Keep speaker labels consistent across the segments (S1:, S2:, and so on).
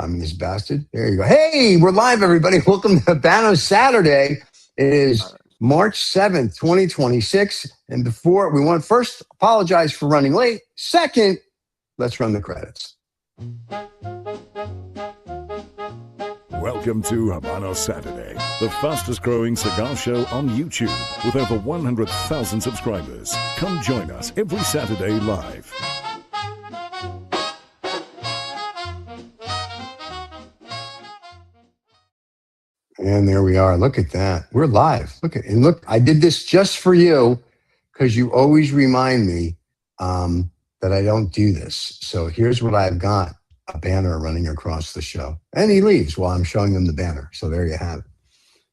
S1: Communist bastard. There you go. Hey, we're live, everybody. Welcome to Habanos Saturday. It is March 7th, 2026. And before we want first apologize for running late. Second, let's run the credits.
S2: Welcome to Habanos Saturday, the fastest growing cigar show on YouTube with over 100,000 subscribers. Come join us every Saturday live.
S1: And there we are. Look at that. We're live. Look, I did this just for you because you always remind me that I don't do this. So here's what I've got. A banner running across the show. And he leaves while I'm showing him the banner. So there you have it.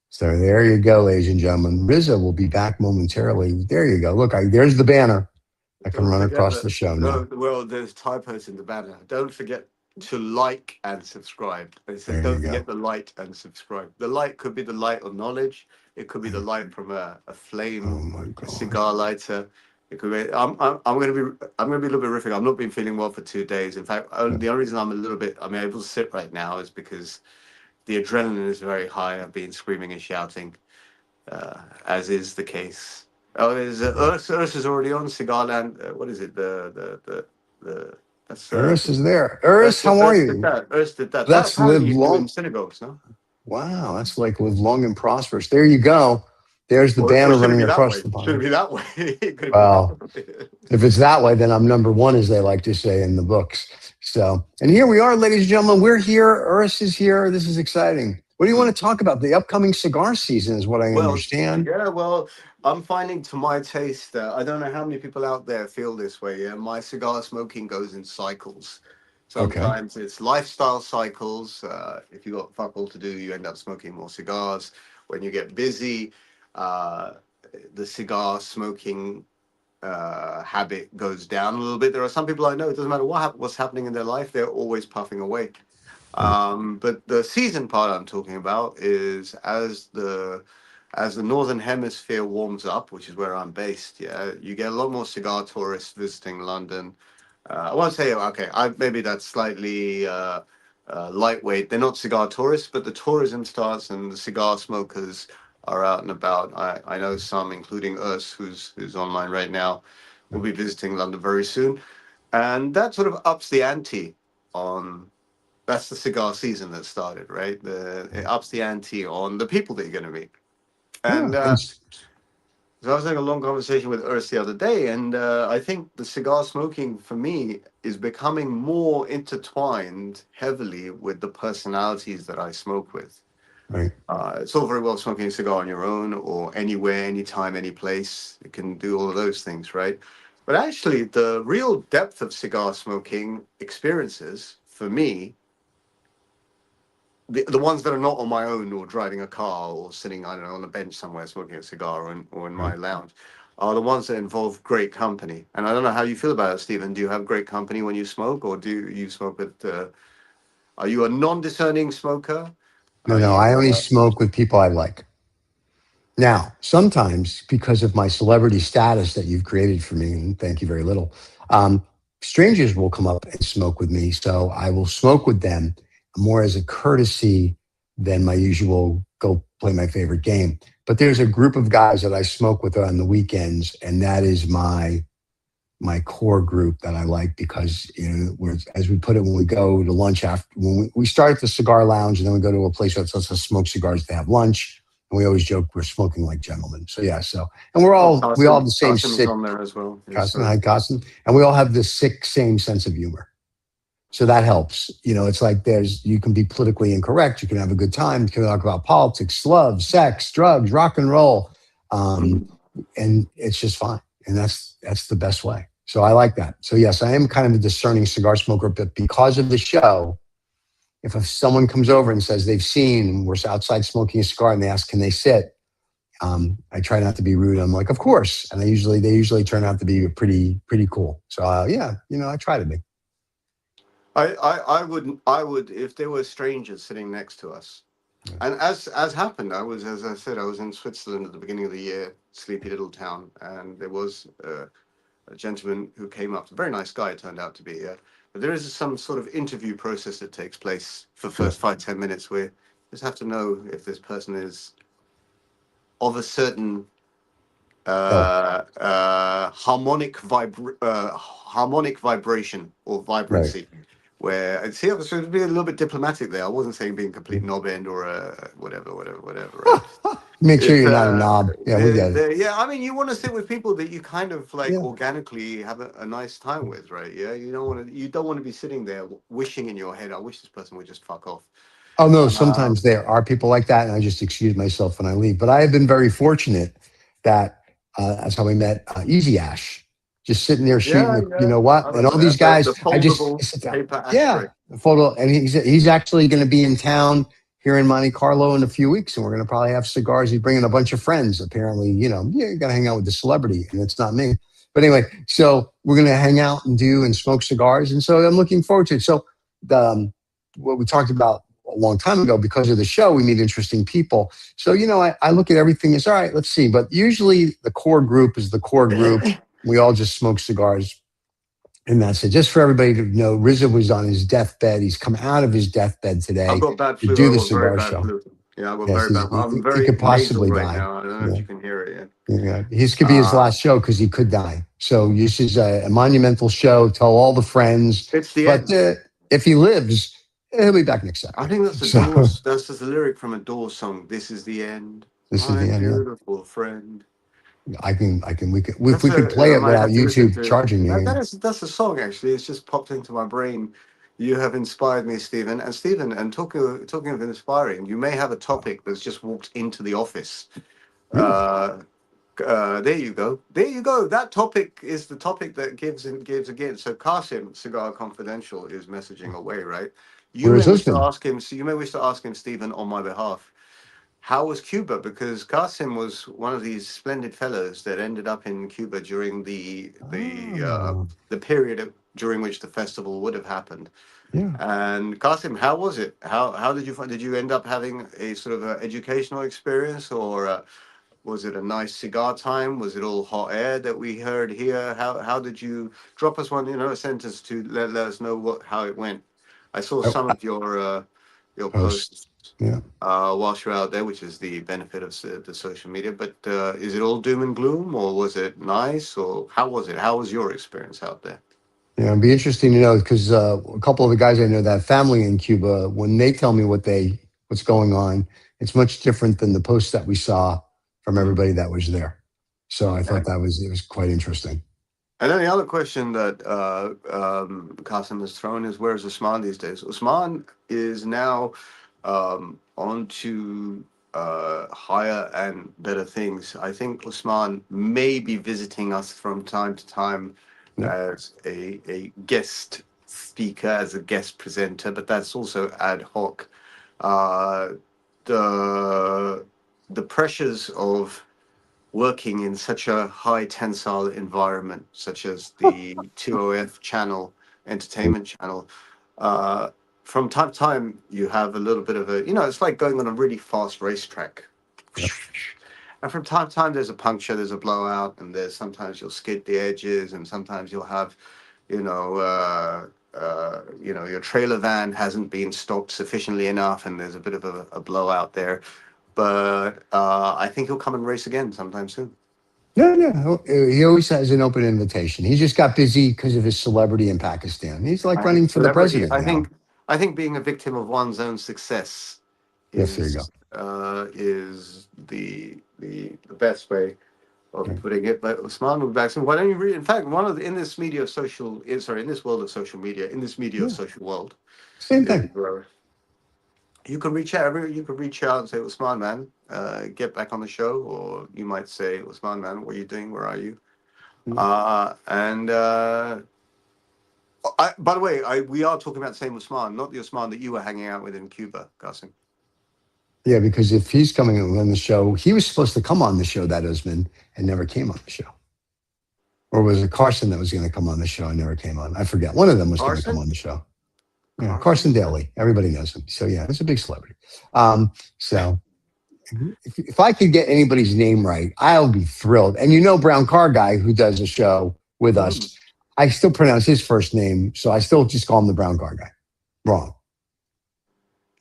S1: So there you go, ladies and gentlemen. Rizzo will be back momentarily. There you go. Look, there's the banner. I can run across the show now.
S3: Well, there's typos in the banner. Don't forget to like and subscribe. They said don't forget the light and subscribe. The light could be the light of knowledge. It could be the light from a flame, a cigar lighter. It could be. I'm going to be a little bit horrific. I've not been feeling well for 2 days. In fact, the only reason I'm able to sit right now is because the adrenaline is very high. I've been screaming and shouting, as is the case. Oh, there's Urs is already on Cigar Land. What is it?
S1: Urs is there. Urs, how are you?
S3: Urs did that.
S1: Let's live long
S3: in synagogues, no?
S1: Wow, that's like live long and prosperous. There you go. There's the banner running across the bottom.
S3: Should it be that way?
S1: Well, if it's that way, then I'm number one, as they like to say in the books. So, and here we are, ladies and gentlemen. We're here. Urs is here. This is exciting. What do you want to talk about? The upcoming cigar season is what I understand.
S3: Yeah, well, I'm finding to my taste that I don't know how many people out there feel this way. Yeah, my cigar smoking goes in cycles. Sometimes it's lifestyle cycles. If you got fuck all to do, you end up smoking more cigars. When you get busy, the cigar smoking habit goes down a little bit. There are some people I know, it doesn't matter what's happening in their life, they're always puffing away. But the season part I'm talking about is as the northern hemisphere warms up, which is where I'm based. Yeah, you get a lot more cigar tourists visiting London. I won't say maybe that's slightly lightweight. They're not cigar tourists, but the tourism starts and the cigar smokers are out and about. I know some, including Urs, who's online right now, will be visiting London very soon, and that sort of ups the ante on. That's the cigar season that started, right? It ups the ante on the people that you're going to meet. And so I was having a long conversation with Urs the other day, and I think the cigar smoking for me is becoming more intertwined heavily with the personalities that I smoke with.
S1: Right.
S3: It's all very well smoking a cigar on your own or anywhere, anytime, any place. You can do all of those things, right? But actually, the real depth of cigar smoking experiences for me, the ones that are not on my own or driving a car or sitting, I don't know, on a bench somewhere smoking a cigar or in my lounge, are the ones that involve great company. And I don't know how you feel about it, Stephen. Do you have great company when you smoke, or do you smoke with? Are you a non-discerning smoker?
S1: No, I only smoke with people I like. Now, sometimes because of my celebrity status that you've created for me, and thank you very little, strangers will come up and smoke with me. So I will smoke with them more as a courtesy than my usual go play my favorite game. But there's a group of guys that I smoke with on the weekends, and that is my core group that I like because, as we put it, when we go to lunch when we start at the cigar lounge and then we go to a place that lets us smoke cigars to have lunch, and we always joke we're smoking like gentlemen. So yeah, and we all have the same sick
S3: on there as well.
S1: Carson, and we all have the same sense of humor. So that helps. It's like you can be politically incorrect, you can have a good time, you can talk about politics, love, sex, drugs, rock and roll, and it's just fine. And that's the best way. So I like that. So yes, I am kind of a discerning cigar smoker, but because of the show, if someone comes over and says they've seen, we're outside smoking a cigar and they ask, can they sit? I try not to be rude. I'm like, of course. And they usually turn out to be pretty cool. So I try to be.
S3: I would, if there were strangers sitting next to us. And as happened, as I said, I was in Switzerland at the beginning of the year, sleepy little town, and there was a gentleman who came up, a very nice guy it turned out to be, But there is some sort of interview process that takes place for the first 5-10 minutes where you just have to know if this person is of a certain harmonic vibration or vibrancy. Where and see, I was trying to be a little bit diplomatic there. I wasn't saying being complete knob end or whatever. Right?
S1: Make sure you're not a knob. Yeah, we get it.
S3: Yeah, I mean, you want to sit with people that you kind of like organically have a nice time with, right? Yeah, you don't want to be sitting there wishing in your head, I wish this person would just fuck off.
S1: Oh no, sometimes there are people like that, and I just excuse myself when I leave. But I have been very fortunate that that's how we met Easy Ash, just sitting there shooting. You know what? And all these guys,
S3: the foldable paper ashtray.
S1: Photo, and he's actually going to be in town here in Monte Carlo in a few weeks, and we're going to probably have cigars. He's bringing a bunch of friends. Apparently, you got to hang out with the celebrity, and it's not me. But anyway, so we're going to hang out and smoke cigars, and so I'm looking forward to it. So what we talked about a long time ago, because of the show, we meet interesting people. So I look at everything as all right. Let's see, but usually the core group is the core group. We all just smoke cigars. And that's it. Just for everybody to know, RZA was on his deathbed. He's come out of his deathbed today
S3: I've got bad flu.
S1: to do the cigar show.
S3: Yeah, I've got very bad. I'm very
S1: he could possibly
S3: nasal
S1: die.
S3: Right now. I don't know if you can hear it.
S1: Yeah. His could be his last show because he could die. So this is a monumental show. Tell all the friends.
S3: It's the end.
S1: If he lives, he'll be back next Saturday.
S3: I think that's the Doors. That's just a lyric from a Doors song. This is the end.
S1: This is the end.
S3: Beautiful friend.
S1: If we could play it without YouTube charging me.
S3: That's a song actually. It's just popped into my brain. You have inspired me, Stephen. And Stephen, and talking of inspiring, you may have a topic that's just walked into the office. There you go. That topic is the topic that gives again. So Qasim, Cigar Confidential, is messaging away, right? You may wish to ask him, Stephen, on my behalf. How was Cuba? Because Qasim was one of these splendid fellows that ended up in Cuba during the period during which the festival would have happened.
S1: Yeah.
S3: And Qasim, how was it? How did you find? Did you end up having a sort of educational experience, or was it a nice cigar time? Was it all hot air that we heard here? How did you drop us a sentence to let us know how it went? I saw some of your posts.
S1: Yeah.
S3: Whilst you're out there, which is the benefit of the social media. But is it all doom and gloom, or was it nice, or how was it? How was your experience out there?
S1: Yeah, it'd be interesting to know because a couple of the guys I know that have family in Cuba, when they tell me what's going on, it's much different than the posts that we saw from everybody that was there. So I thought it was quite interesting.
S3: And then the other question that Qasim has thrown is, where's Usman these days? Usman is now on to higher and better things. I think Usman may be visiting us from time to time as a guest speaker, as a guest presenter, but that's also ad hoc. The pressures of working in such a high tensile environment, such as the 2OF channel, entertainment channel, from time to time, you have a little bit of it's like going on a really fast racetrack. Yep. And from time to time, there's a puncture, there's a blowout, and sometimes you'll skid the edges, and sometimes you'll have, your trailer van hasn't been stocked sufficiently enough, and there's a bit of a blowout there. But I think he'll come and race again sometime soon.
S1: Yeah. He always has an open invitation. He just got busy because of his celebrity in Pakistan. He's like running for the president.
S3: I think being a victim of one's own success is the best way of putting it. But Usman will be back soon. Why don't you read? In fact, in this media of social, in this world of social media, in this media of social world,
S1: same thing.
S3: You can reach out. You can reach out and say, Usman, man, get back on the show, or you might say, Usman, man, what are you doing? Where are you? By the way, we are talking about the same Usman, not the Usman that you were hanging out with in Cuba, Qasim.
S1: Yeah, because if he's coming on the show, he was supposed to come on the show, that Usman, and never came on the show. Or was it Carson that was going to come on the show and never came on? I forget. One of them was going to come on the show. Yeah, Carson Daly. Everybody knows him. So yeah, it's a big celebrity. So if I could get anybody's name right, I'll be thrilled. And Brown Car Guy, who does a show with us, I still pronounce his first name, so I still just call him the brown car guy. Wrong.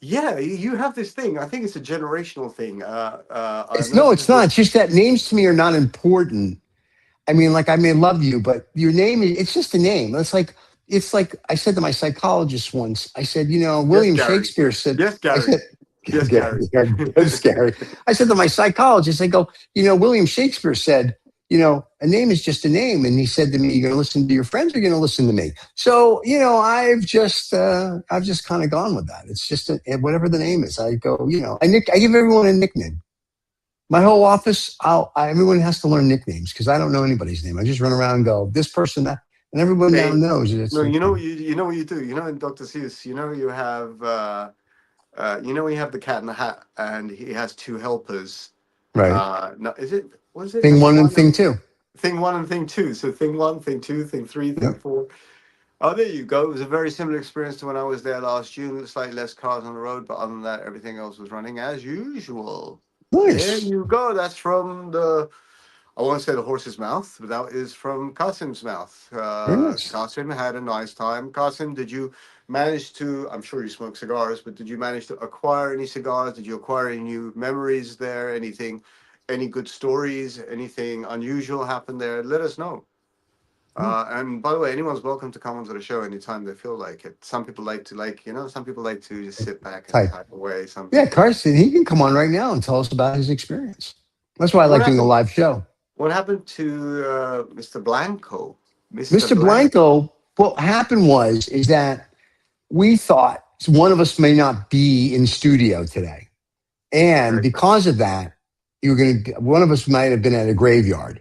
S3: Yeah, you have this thing. I think it's a generational thing. I
S1: It's no, it's
S3: noticed
S1: not.
S3: this.
S1: It's just that names to me are not important. I mean, like I may love you, but your name it's just a name. It's like I said to my psychologist once. I said,
S3: Yes,
S1: William
S3: Gary.
S1: Shakespeare said.
S3: Yes,
S1: I
S3: Gary.
S1: said,
S3: Yes, Gary.
S1: good, scary. I said to my psychologist, I go, William Shakespeare said, a name is just a name, and he said to me, "You're going to listen to your friends, or you're going to listen to me." So, I've just kind of gone with that. It's just whatever the name is. I go, I give everyone a nickname. My whole office, everyone has to learn nicknames because I don't know anybody's name. I just run around and go, this person, that, and everyone now
S3: Hey,
S1: knows it. It's
S3: no,
S1: like,
S3: you know what you do. In Dr. Seuss, you have the Cat in the Hat, and he has two helpers.
S1: right.
S3: No, is it? Was it
S1: Thing
S3: number
S1: one and
S3: one?
S1: thing two.
S3: Thing one and thing two. So thing one, thing two, thing three, thing
S1: Yep.
S3: four. Oh, there you go. It was a very similar experience to when I was there last June. Slightly less cars on the road, but other than that, everything else was running as usual. There
S1: Nice.
S3: you go. That's from the, I won't say the horse's mouth, but that is from Qasim's mouth.
S1: Very nice.
S3: Qasim had a nice time. Qasim, did you manage to, I'm sure you smoke cigars, but did you manage to acquire any cigars? Did you acquire any new memories there? Anything, any good stories? Anything unusual happened there? Let us know. And by the way, anyone's welcome to come onto the show anytime they feel like it. Some people like to some people like to just sit back and
S1: Type.
S3: type away. Some
S1: Yeah,
S3: people.
S1: Carson, he can come on right now and tell us about his experience. That's why I
S3: What
S1: like doing a
S3: happened?
S1: live show.
S3: What happened to Mr. Blanco? Mr.
S1: Mr.
S3: Blanco.
S1: Blanco, what happened is that we thought one of us may not be in studio today. And
S3: Okay.
S1: because of that, one of us might have been at a graveyard.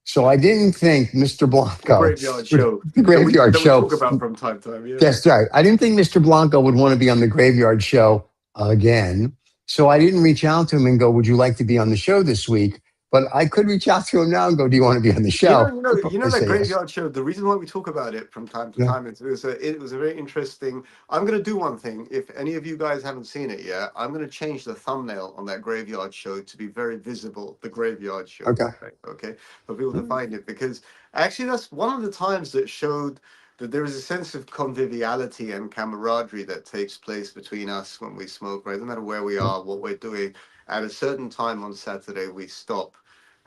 S1: So I didn't think Mr.
S3: The
S1: Blanco,
S3: graveyard show
S1: the graveyard
S3: that we
S1: show,
S3: talk about from time to time. Yeah.
S1: that's right. I didn't think Mr. Blanco would want to be on the graveyard show again. So I didn't reach out to him and go, would you like to be on the show this week? But I could reach out to him now and go, do you want to be on the show? He'll probably
S3: That
S1: say yes.
S3: graveyard show. The reason why we talk about it from time to
S1: Yeah.
S3: time is it was a very interesting. I'm going to do one thing. If any of you guys haven't seen it yet, I'm going to change the thumbnail on that graveyard show to be very visible. The graveyard show.
S1: Okay.
S3: Okay. For people to find it, because actually that's one of the times that showed that there is a sense of conviviality and camaraderie that takes place between us when we smoke. Right. No matter where we are, what we're doing. At a certain time on Saturday, we stop.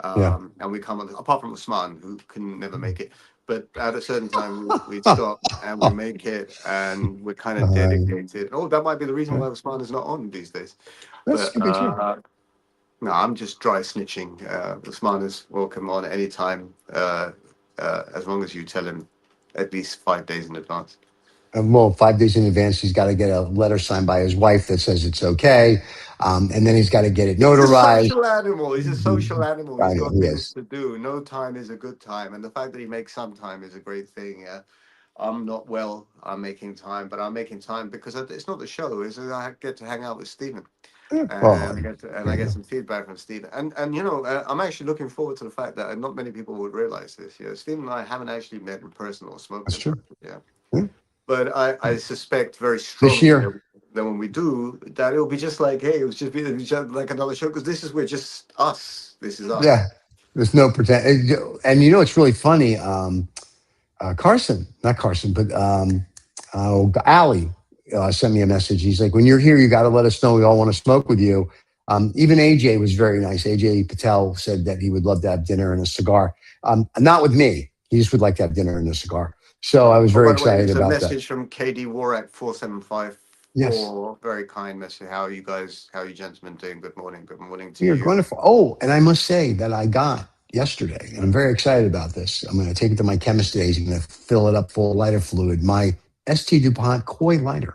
S1: Yeah.
S3: And we come on, apart from Usman, who can never make it. But at a certain time, we stop and we make it, and we're kind of dedicated. Oh, that might be the reason why Usman is not on these days.
S1: That's
S3: But
S1: could be true.
S3: no, I'm just dry snitching. Usman is welcome on anytime, as long as you tell him at least 5 days in advance.
S1: Well, 5 days in advance, he's got to get a letter signed by his wife that says it's okay. And then he's got to get it
S3: He's a
S1: notarized.
S3: social animal. He's a social animal.
S1: I
S3: He's
S1: know
S3: got
S1: he
S3: things
S1: is.
S3: to do. No time is a good time. And the fact that he makes some time is a great thing. Yeah. I'm not well. I'm making time, but I'm making time because it's not the show. Is I get to hang out with Stephen, and
S1: Oh,
S3: I get some feedback from Stephen. And I'm actually looking forward to the fact that not many people would realize this. Yeah, Stephen and I haven't actually met in person or smoked
S1: that's
S3: in
S1: true.
S3: person. Yeah,
S1: Yeah.
S3: but I suspect very
S1: This
S3: strongly
S1: year,
S3: that when we do, that it'll be just like, hey, it'll be just like another show because we're just us. This is us.
S1: yeah, there's no pretend. And it's really funny. Carson, not Carson, but Ali sent me a message. He's like, when you're here, you got to let us know. We all want to smoke with you. Even AJ was very nice. AJ Patel said that he would love to have dinner and a cigar. Not with me. He just would like to have dinner and a cigar. So I was
S3: Oh,
S1: very
S3: by the way,
S1: excited
S3: there's a
S1: about that.
S3: message from KD Warak 4754.
S1: Yes.
S3: Very kind message. How are you gentlemen doing? Good morning. Good morning to
S1: You're
S3: you.
S1: wonderful. Oh, and I must say that I got yesterday, and I'm very excited about this. I'm going to take it to my chemist today. He's going to fill it up full of lighter fluid. My ST DuPont Koi lighter.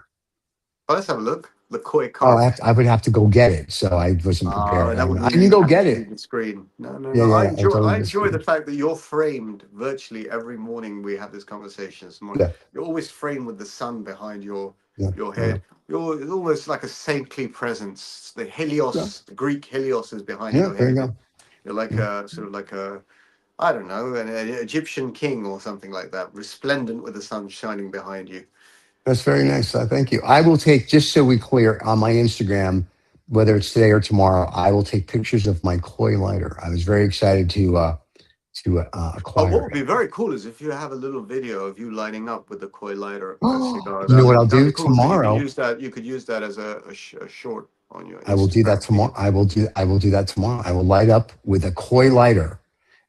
S3: Oh, let's have a look. The Koi
S1: Oh,
S3: Carp.
S1: I would have to go get it, so I wasn't prepared.
S3: That would
S1: I
S3: mean
S1: can
S3: you
S1: go
S3: have
S1: get
S3: to leave
S1: it.
S3: the screen. No.
S1: Yeah,
S3: I
S1: yeah.
S3: enjoy.
S1: I'll
S3: I
S1: leave the
S3: enjoy the
S1: screen.
S3: fact that you're framed virtually every morning. We have this conversation.
S1: Yeah,
S3: You're always framed with the sun behind your
S1: yeah,
S3: head. It's almost like a saintly presence. The
S1: yeah.
S3: Helios, the Greek Helios, is behind
S1: Yeah,
S3: your
S1: there you
S3: head.
S1: go.
S3: You're like
S1: Yeah.
S3: a sort of like a, I don't know, an Egyptian king or something like that, resplendent with the sun shining behind you.
S1: That's very nice. Thank you. I will take, just so we clear, on my Instagram, whether it's today or tomorrow, I will take pictures of my Koi lighter. I was very excited to
S3: Oh, what
S1: acquire
S3: would
S1: it.
S3: be very cool is if you have a little video of you lighting up with the koi lighter a cigar.
S1: You know what I'll
S3: That'd
S1: do
S3: be cool. So you could
S1: tomorrow?
S3: use that. You could use that as a short on your
S1: I will do that
S3: Instagram
S1: tomorrow.
S3: feed.
S1: I will do that tomorrow. I will light up with a koi lighter,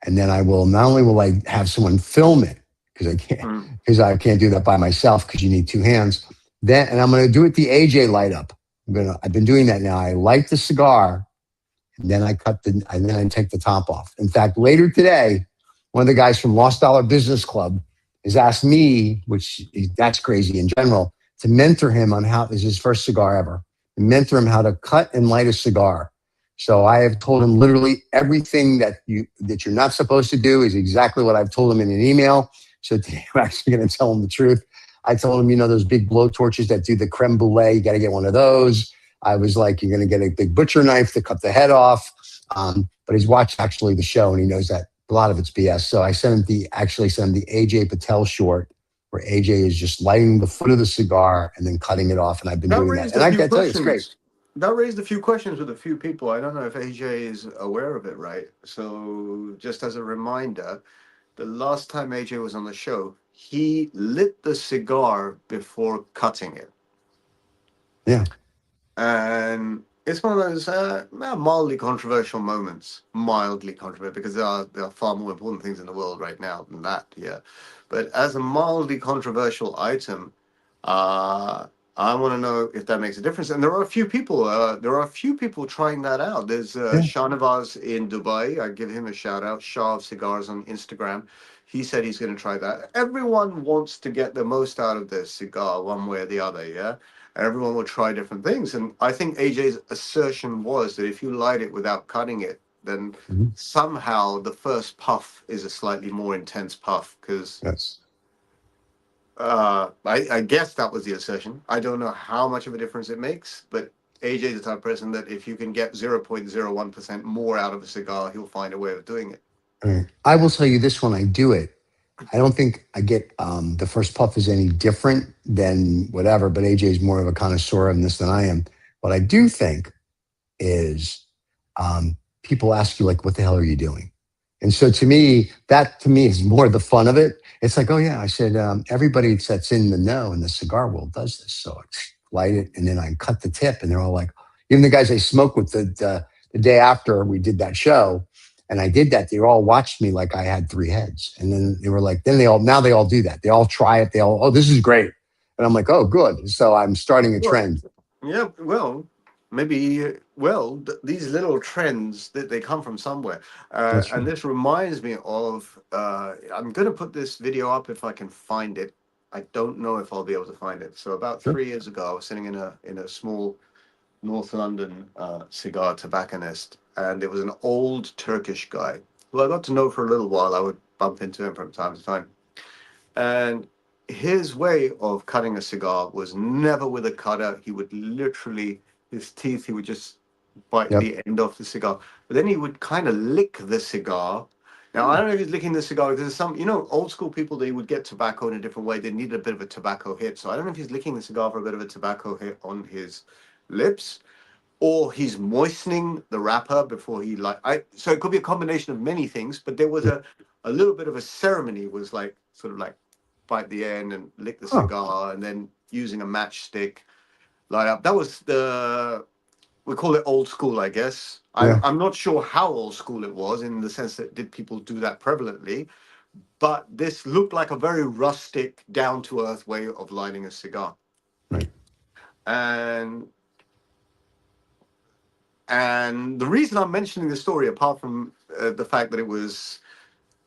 S1: and then I will not only will I have someone film it
S3: Mm.
S1: because I can't do that by myself because you need two hands. Then and I'm going to do it the AJ light up. I've been doing that now. I light the cigar, and then and then I take the top off. In fact, later today, one of the guys from Lost Dollar Business Club has asked me, that's crazy in general, to mentor him on how this is his first cigar ever, to mentor him how to cut and light a cigar. So I have told him literally everything that you're not supposed to do is exactly what I've told him in an email. So today I'm actually going to tell him the truth. I told him, those big blow torches that do the creme brulee, you got to get one of those. I was like, you're going to get a big butcher knife to cut the head off. But he's watched actually the show and he knows that a lot of it's BS. So I sent him the AJ Patel short where AJ is just lighting the foot of the cigar and then cutting it off. And I've been
S3: That
S1: doing that.
S3: raised
S1: And
S3: a
S1: I
S3: few
S1: can tell you, it's great.
S3: questions. That raised a few questions with a few people. I don't know if AJ is aware of it, right? So just as a reminder, the last time AJ was on the show, he lit the cigar before cutting it.
S1: Yeah.
S3: And it's one of those mildly controversial moments. Mildly controversial, because there are far more important things in the world right now than that. Yeah, but as a mildly controversial item, I want to know if that makes a difference. And there are a few people. There are a few people trying that out. There's Shahnavaz in Dubai. I give him a shout out. Shah of Cigars on Instagram. He said he's going to try that. Everyone wants to get the most out of their cigar, one way or the other. Yeah. Everyone will try different things. And I think AJ's assertion was that if you light it without cutting it, then somehow the first puff is a slightly more intense puff. Because I guess that was the assertion. I don't know how much of a difference it makes, but AJ is the type of person that if you can get 0.01% more out of a cigar, he'll find a way of doing it.
S1: I will tell you this when I do it. I don't think I get the first puff is any different than whatever, but AJ is more of a connoisseur in this than I am. What I do think is people ask you, like, what the hell are you doing? And so that to me is more the fun of it. It's like, oh yeah, I said, everybody that's in the know in the cigar world does this. So I light it and then I cut the tip and they're all like, even the guys I smoke with the day after we did that show, and I did that, they all watched me like I had three heads. And then they were like, now they all do that. They all try it. Oh, this is great. And I'm like, oh, good. So I'm starting a trend.
S3: Yeah, well, maybe, these little trends, that they come from somewhere. And this reminds me of, I'm going to put this video up if I can find it. I don't know if I'll be able to find it. So about 3 years ago, I was sitting in a small North London cigar tobacconist, and it was an old Turkish guy who I got to know for a little while. I would bump into him from time to time. And his way of cutting a cigar was never with a cutter. He would literally, his teeth, he would just bite the end off the cigar. But then he would kind of lick the cigar. Now, I don't know if he's licking the cigar, because there's some, old school people, they would get tobacco in a different way. They needed a bit of a tobacco hit. So I don't know if he's licking the cigar for a bit of a tobacco hit on his lips, or he's moistening the wrapper before he so it could be a combination of many things, but there was a little bit of a ceremony, was like sort of like bite the end and lick the cigar, and then using a matchstick light up. That was we call it old school, I guess. I'm not sure how old school it was, in the sense that did people do that prevalently, but this looked like a very rustic, down-to-earth way of lighting a cigar.
S1: Right.
S3: And the reason I'm mentioning this story, apart from the fact that it was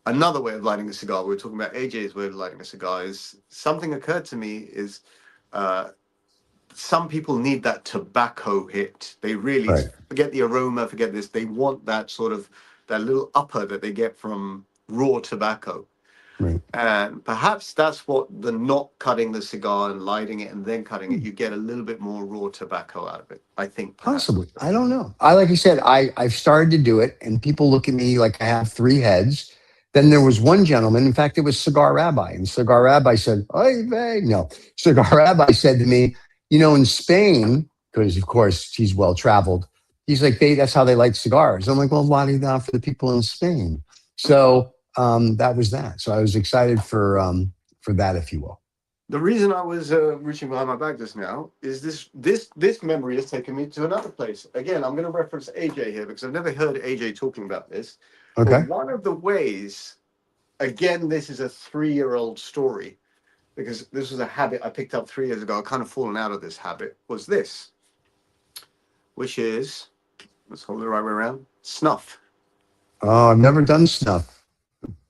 S3: another way of lighting a cigar, we were talking about AJ's way of lighting a cigar, is something occurred to me is some people need that tobacco hit. They really forget the aroma, forget this. They want that sort of, that little upper that they get from raw tobacco.
S1: Right.
S3: And perhaps that's what the not cutting the cigar and lighting it and then cutting it, you get a little bit more raw tobacco out of it, I think. Perhaps.
S1: Possibly. I don't know. Like you said, I've started to do it, and people look at me like I have three heads. Then there was one gentleman, in fact, it was Cigar Rabbi, and Cigar Rabbi said, "Oy vey." No, Cigar Rabbi said to me, in Spain, because of course he's well traveled, he's like, that's how they light cigars. I'm like, well, la di da for the people in Spain. So that was that. So I was excited for that, if you will.
S3: The reason I was reaching behind my back just now is this memory has taken me to another place. Again, I'm going to reference AJ here because I've never heard AJ talking about this. But
S1: Okay.
S3: one of the ways, again, this is a 3-year-old story because this was a habit I picked up 3 years ago. I've kind of fallen out of this habit. Was this, which is, let's hold it the right way around, snuff.
S1: Oh, I've never done snuff.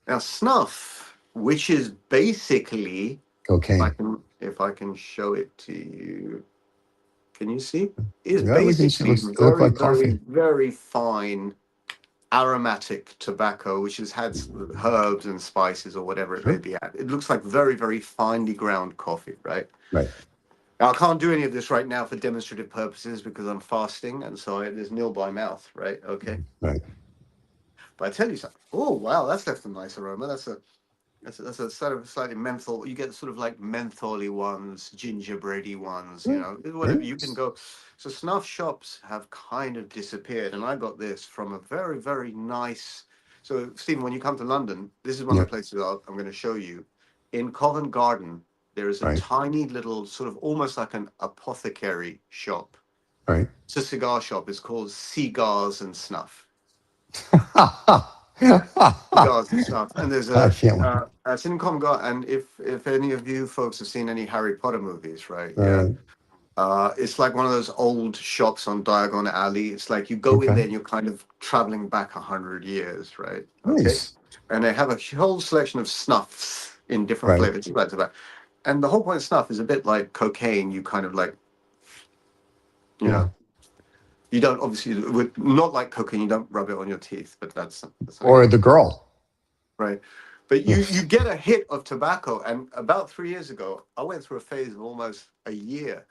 S3: Now, snuff, which is basically,
S1: Cocaine.
S3: if I can show it to you, can you see? Is
S1: Yeah, we can see.
S3: basically
S1: It look
S3: very,
S1: like
S3: very,
S1: coffee.
S3: very fine aromatic tobacco, which has had herbs and spices or whatever it may
S1: Sure.
S3: be at. It looks like very, very finely ground coffee, right?
S1: Right.
S3: Now, I can't do any of this right now for demonstrative purposes because I'm fasting, and so there's nil by mouth, right? Okay.
S1: Right.
S3: But I tell you something. Oh, wow, that's left a nice aroma. That's a sort of slightly menthol. You get sort of like mentholy ones, gingerbready ones, whatever you can
S1: Right.
S3: go. So snuff shops have kind of disappeared, and I got this from a very, very nice. So Stephen, when you come to London, this is one of the
S1: Yep.
S3: places I'm going to show you. In Covent Garden, there is a
S1: Right.
S3: tiny little sort of almost like an apothecary shop.
S1: Right.
S3: It's a cigar shop. It's called Cigars and Snuff. Cigars and stuff. And there's
S1: I can't wait.
S3: it's in Covent Garden. And if any of you folks have seen any Harry Potter movies, right? Yeah.
S1: Right.
S3: It's like one of those old shops on Diagon Alley. It's like you go in
S1: Okay.
S3: there and you're kind of traveling back 100 years, right? Okay.
S1: Nice.
S3: And they have a whole selection of snuffs in different
S1: Right.
S3: flavors. And the whole point of snuff is a bit like cocaine. You kind of like, you
S1: Yeah.
S3: know, you don't obviously, not like cocaine, you don't rub it on your teeth, but that's
S1: Or the girl.
S3: right. But you get a hit of tobacco, and about 3 years ago, I went through a phase of almost a year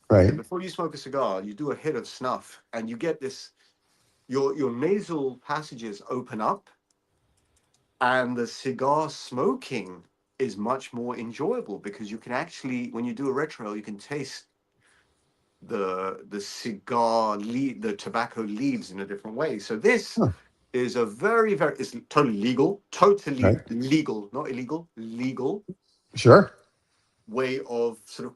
S3: where
S1: Right.
S3: before you smoke a cigar, you do a hit of snuff, and you get this. Your nasal passages open up, and the cigar smoking is much more enjoyable because you can actually, when you do a retro, you can taste the cigar the tobacco leaves in a different way. So this
S1: Huh.
S3: is a very, very, it's totally
S1: Right.
S3: legal, not illegal, legal
S1: Sure.
S3: way of sort of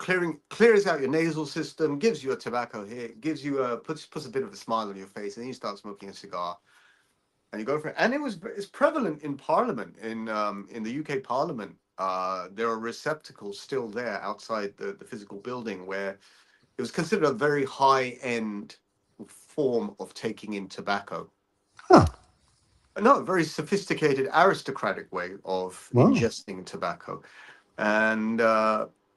S3: clears out your nasal system, gives you a tobacco hit, gives you puts a bit of a smile on your face, and then you start smoking a cigar and you go for it. And it's prevalent in Parliament, in the UK Parliament. There are receptacles still there outside the physical building where it was considered a very high-end form of taking in tobacco.
S1: Huh.
S3: No, a very sophisticated, aristocratic way of
S1: Wow.
S3: ingesting tobacco. And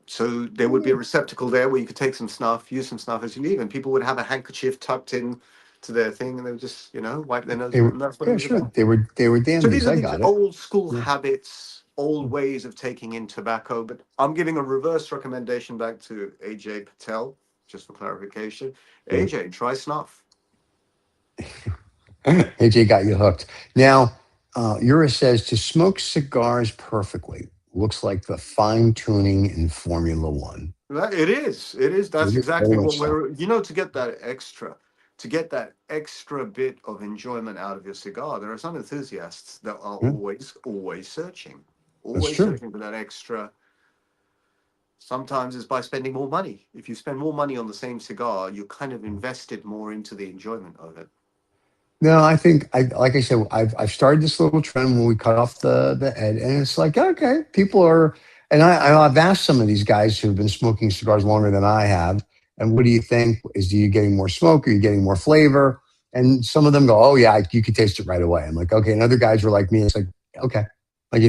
S3: so there would be a receptacle there where you could take some snuff, use some snuff as you leave, and people would have a handkerchief tucked in to their thing, and they would just, wipe their nose,
S1: They were.
S3: and that's what it
S1: Yeah.
S3: was
S1: Sure.
S3: about.
S1: They were
S3: So these
S1: dandies.
S3: are
S1: I
S3: these
S1: got it.
S3: old school
S1: Yeah.
S3: habits, old ways of taking in tobacco. But I'm giving a reverse recommendation back to AJ Patel, just for clarification.
S1: Yeah.
S3: AJ, try snuff.
S1: AJ got you hooked. Now, Ura says to smoke cigars perfectly looks like the fine tuning in Formula One.
S3: It is. It is. That's
S1: It is
S3: exactly
S1: very
S3: what
S1: much so.
S3: to get that extra bit of enjoyment out of your cigar. There are some enthusiasts that are
S1: Yeah,
S3: always searching,
S1: that's
S3: always
S1: true.
S3: searching for that extra. Sometimes it's by spending more money. If you spend more money on the same cigar, you kind of invested more into the enjoyment of it.
S1: No, I think like I said, I've started this little trend when we cut off the head, and it's like okay, people are, and I've asked some of these guys who've been smoking cigars longer than I have, and what do you think? Are you getting more smoke? Are you getting more flavor? And some of them go, oh yeah, you can taste it right away. I'm like, okay. And other guys were like me. It's like, okay, like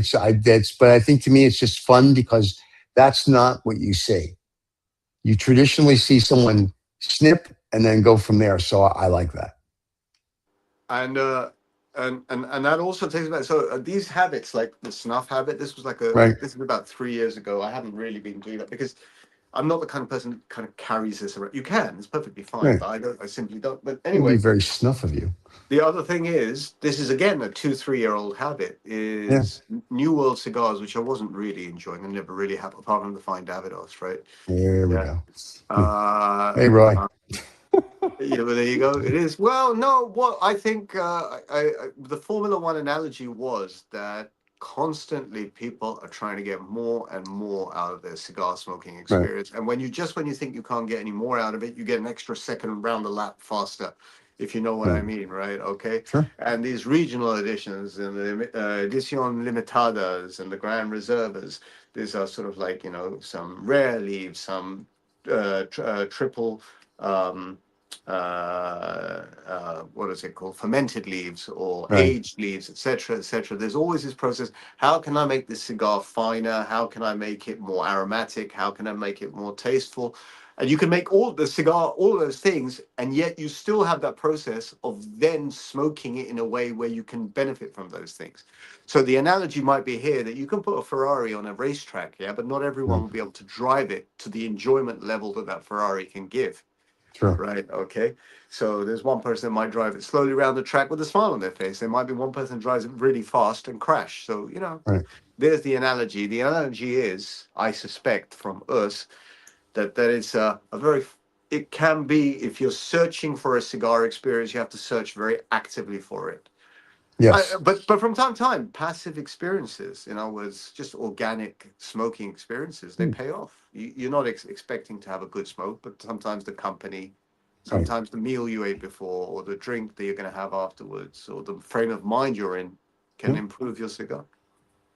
S1: but I think to me it's just fun because that's not what you see. You traditionally see someone snip and then go from there. So I like that.
S3: And that also takes me back. So these habits, like the snuff habit,
S1: Right.
S3: this is about 3 years ago. I haven't really been doing that because I'm not the kind of person that kind of carries this around. You can, it's perfectly fine,
S1: Right.
S3: but I simply don't. But
S1: It would be
S3: anyway,
S1: very snuff of you.
S3: the other thing is, this is again a 2-3 year old habit,
S1: Yeah.
S3: is New World cigars, which I wasn't really enjoying. I never really have, apart from the fine Davidoff, right?
S1: There we
S3: Yeah.
S1: go. Hey,
S3: Uh,
S1: Roy.
S3: Yeah, well, there you go. It is. Well, no, what I think the Formula One analogy was that constantly people are trying to get more and more out of their cigar smoking
S1: Right.
S3: experience. And when you think you can't get any more out of it, you get an extra second around the lap faster, if you know what I
S1: Right.
S3: mean, right? Okay.
S1: Sure.
S3: And these regional editions and the edition limitadas and the grand reservas, these are sort of like, some rare leaves, some triple um, what is it called, fermented leaves or
S1: Right.
S3: aged leaves, etc., etc. There's always this process. How can I make this cigar finer? How can I make it more aromatic? How can I make it more tasteful? And you can make all the cigar, all of those things, and yet you still have that process of then smoking it in a way where you can benefit from those things. So the analogy might be here that you can put a Ferrari on a racetrack, yeah, but not everyone
S1: Right.
S3: will be able to drive it to the enjoyment level that that Ferrari can give.
S1: Sure.
S3: Right. Okay. So there's one person that might drive it slowly around the track with a smile on their face. There might be one person that drives it really fast and crash. So,
S1: Right.
S3: there's the analogy. The analogy is, I suspect from us, that it's a very, it can be, if you're searching for a cigar experience, you have to search very actively for it.
S1: Yes.
S3: But from time to time, passive experiences, in other words, just organic smoking experiences, they
S1: Hmm.
S3: pay off. You're not expecting to have a good smoke, but sometimes the company,
S1: Right.
S3: sometimes the meal you ate before, or the drink that you're going to have afterwards, or the frame of mind you're in can
S1: Yeah.
S3: improve your cigar.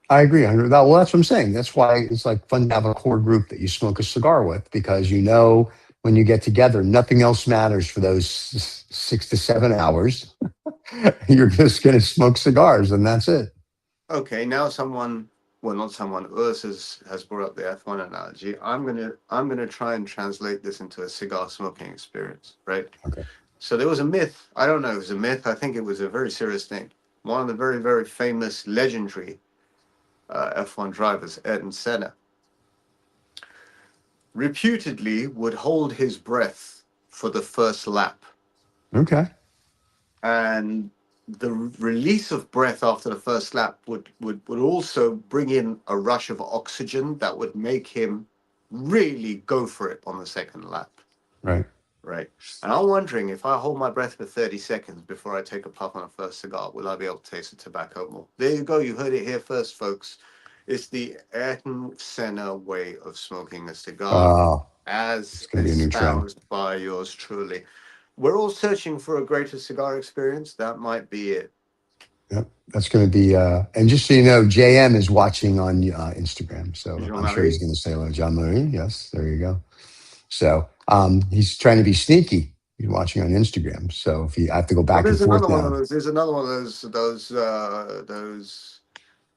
S1: I agree. Well, that's what I'm saying. That's why it's like fun to have a core group that you smoke a cigar with, because when you get together, nothing else matters for those 6 to 7 hours. You're just going to smoke cigars, and that's it.
S3: Okay, now someone, well, not someone, Urs has brought up the F1 analogy. I'm gonna try and translate this into a cigar smoking experience, right?
S1: Okay.
S3: So there was a myth. I don't know if it was a myth. I think it was a very serious thing. One of the very, very famous, legendary F1 drivers, Ayrton Senna, reputedly would hold his breath for the first lap.
S1: Okay.
S3: And the release of breath after the first lap would also bring in a rush of oxygen that would make him really go for it on the second lap.
S1: Right.
S3: Right. And I'm wondering, if I hold my breath for 30 seconds before I take a puff on a first cigar, will I be able to taste the tobacco more? There you go. You heard it here first, folks. It's the Ayrton Senna way of smoking a cigar,
S1: Oh,
S3: as
S1: it's going to be a new trend.
S3: espoused by yours truly. We're all searching for a greater cigar experience. That might be it.
S1: Yep. That's going to be, and just so you know, JM is watching on Instagram. So I'm sure he's
S3: Jean-Marie?
S1: going to say hello, John Marie. Yes, there you go. So he's trying to be sneaky. He's watching on Instagram. So if I have to go
S3: Well,
S1: back and
S3: there's
S1: forth
S3: another one of
S1: now.
S3: those. There's another one of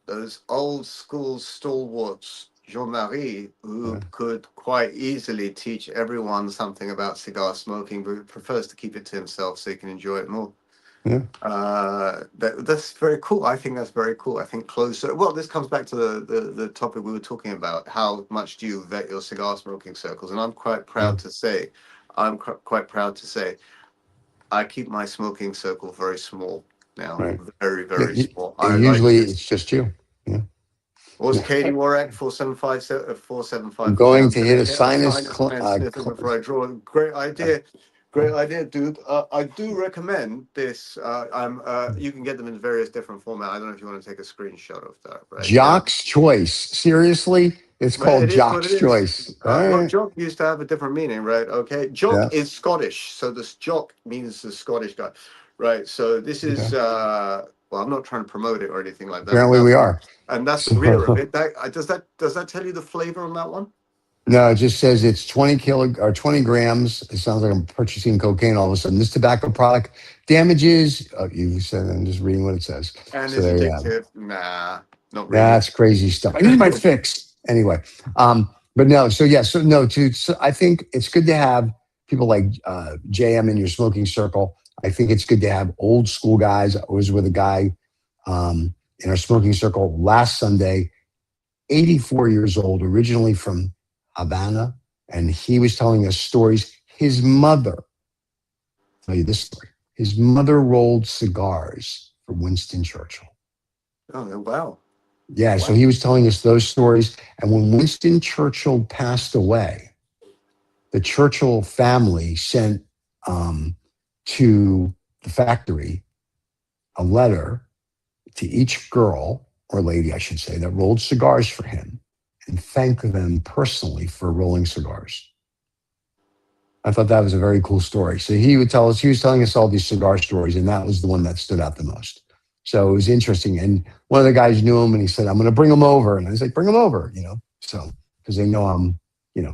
S3: those old school stalwarts, Jean-Marie, who
S1: Yeah.
S3: could quite easily teach everyone something about cigar smoking, but prefers to keep it to himself so he can enjoy it more.
S1: Yeah.
S3: That's very cool. I think that's very cool. I think closer. Well, this comes back to the topic we were talking about. How much do you vet your cigar smoking circles? And I'm quite
S1: Yeah.
S3: proud to say, quite proud to say, I keep my smoking circle very small now,
S1: Right.
S3: very,
S1: Yeah,
S3: very small. I like
S1: usually
S3: to.
S1: it's just you. Yeah.
S3: What's Katie Warrack 475
S1: I'm
S3: for me?
S1: going
S3: I'm
S1: to
S3: gonna
S1: hit a
S3: hit a
S1: sinus.
S3: sinus gland sniffer before I draw. Great idea, dude. I do recommend this. You can get them in various different formats. I don't know if you want to take a screenshot of that, right? Yeah.
S1: Jock's Choice. Seriously? It's
S3: Well,
S1: called
S3: it is what it
S1: Jock's
S3: is.
S1: Choice. All
S3: Well,
S1: right.
S3: jock used to have a different meaning, right? Okay, jock
S1: Yeah.
S3: is Scottish, so this jock means the Scottish guy, right? So this is
S1: Okay.
S3: well, I'm not trying to promote it or anything like that,
S1: Apparently we are.
S3: and that's the rear of
S1: So
S3: it. Does that tell you the flavor on that one?
S1: no, it just says it's 20 grams. It sounds like I'm purchasing cocaine all of a sudden. This tobacco product damages. Oh, you said I'm just reading what it says.
S3: And
S1: So
S3: is
S1: there you have it.
S3: addictive? Nah, not really.
S1: That's crazy stuff. I need my fix anyway. But no, so yeah, so no, I think it's good to have people like JM in your smoking circle. I think it's good to have old school guys. I was with a guy in our smoking circle last Sunday, 84 years old, originally from Havana, and he was telling us stories. His mother, I'll tell you this story. His mother rolled cigars for Winston Churchill.
S3: Oh wow!
S1: Yeah, so
S3: Wow!
S1: he was telling us those stories. And when Winston Churchill passed away, the Churchill family sent to the factory a letter to each girl or lady, I should say, that rolled cigars for him and thank them personally for rolling cigars. I thought that was a very cool story. So he would tell us, he was telling us all these cigar stories, and that was the one that stood out the most. So it was interesting. And one of the guys knew him and he said, I'm going to bring him over. And I was like, bring him over, so because they know I'm,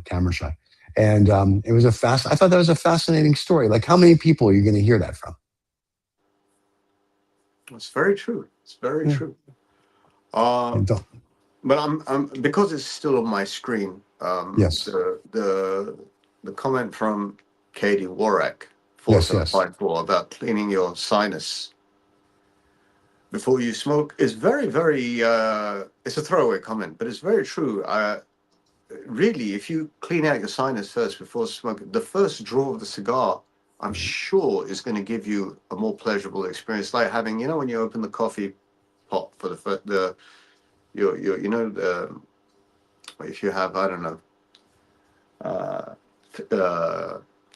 S1: camera shy. And it was I thought that was a fascinating story. Like, how many people are you going to hear that from?
S3: It's very true. It's very true. But I'm because it's still on my screen.
S1: Yes.
S3: The comment from Katie Warwick,
S1: Yes.
S3: 4754, about cleaning your sinus before you smoke is very, very. It's a throwaway comment, but it's very true. Really, if you clean out your sinus first before smoking, the first draw of the cigar, I'm sure, is going to give you a more pleasurable experience. Like having, when you open the coffee pot for if you have, I don't know, uh,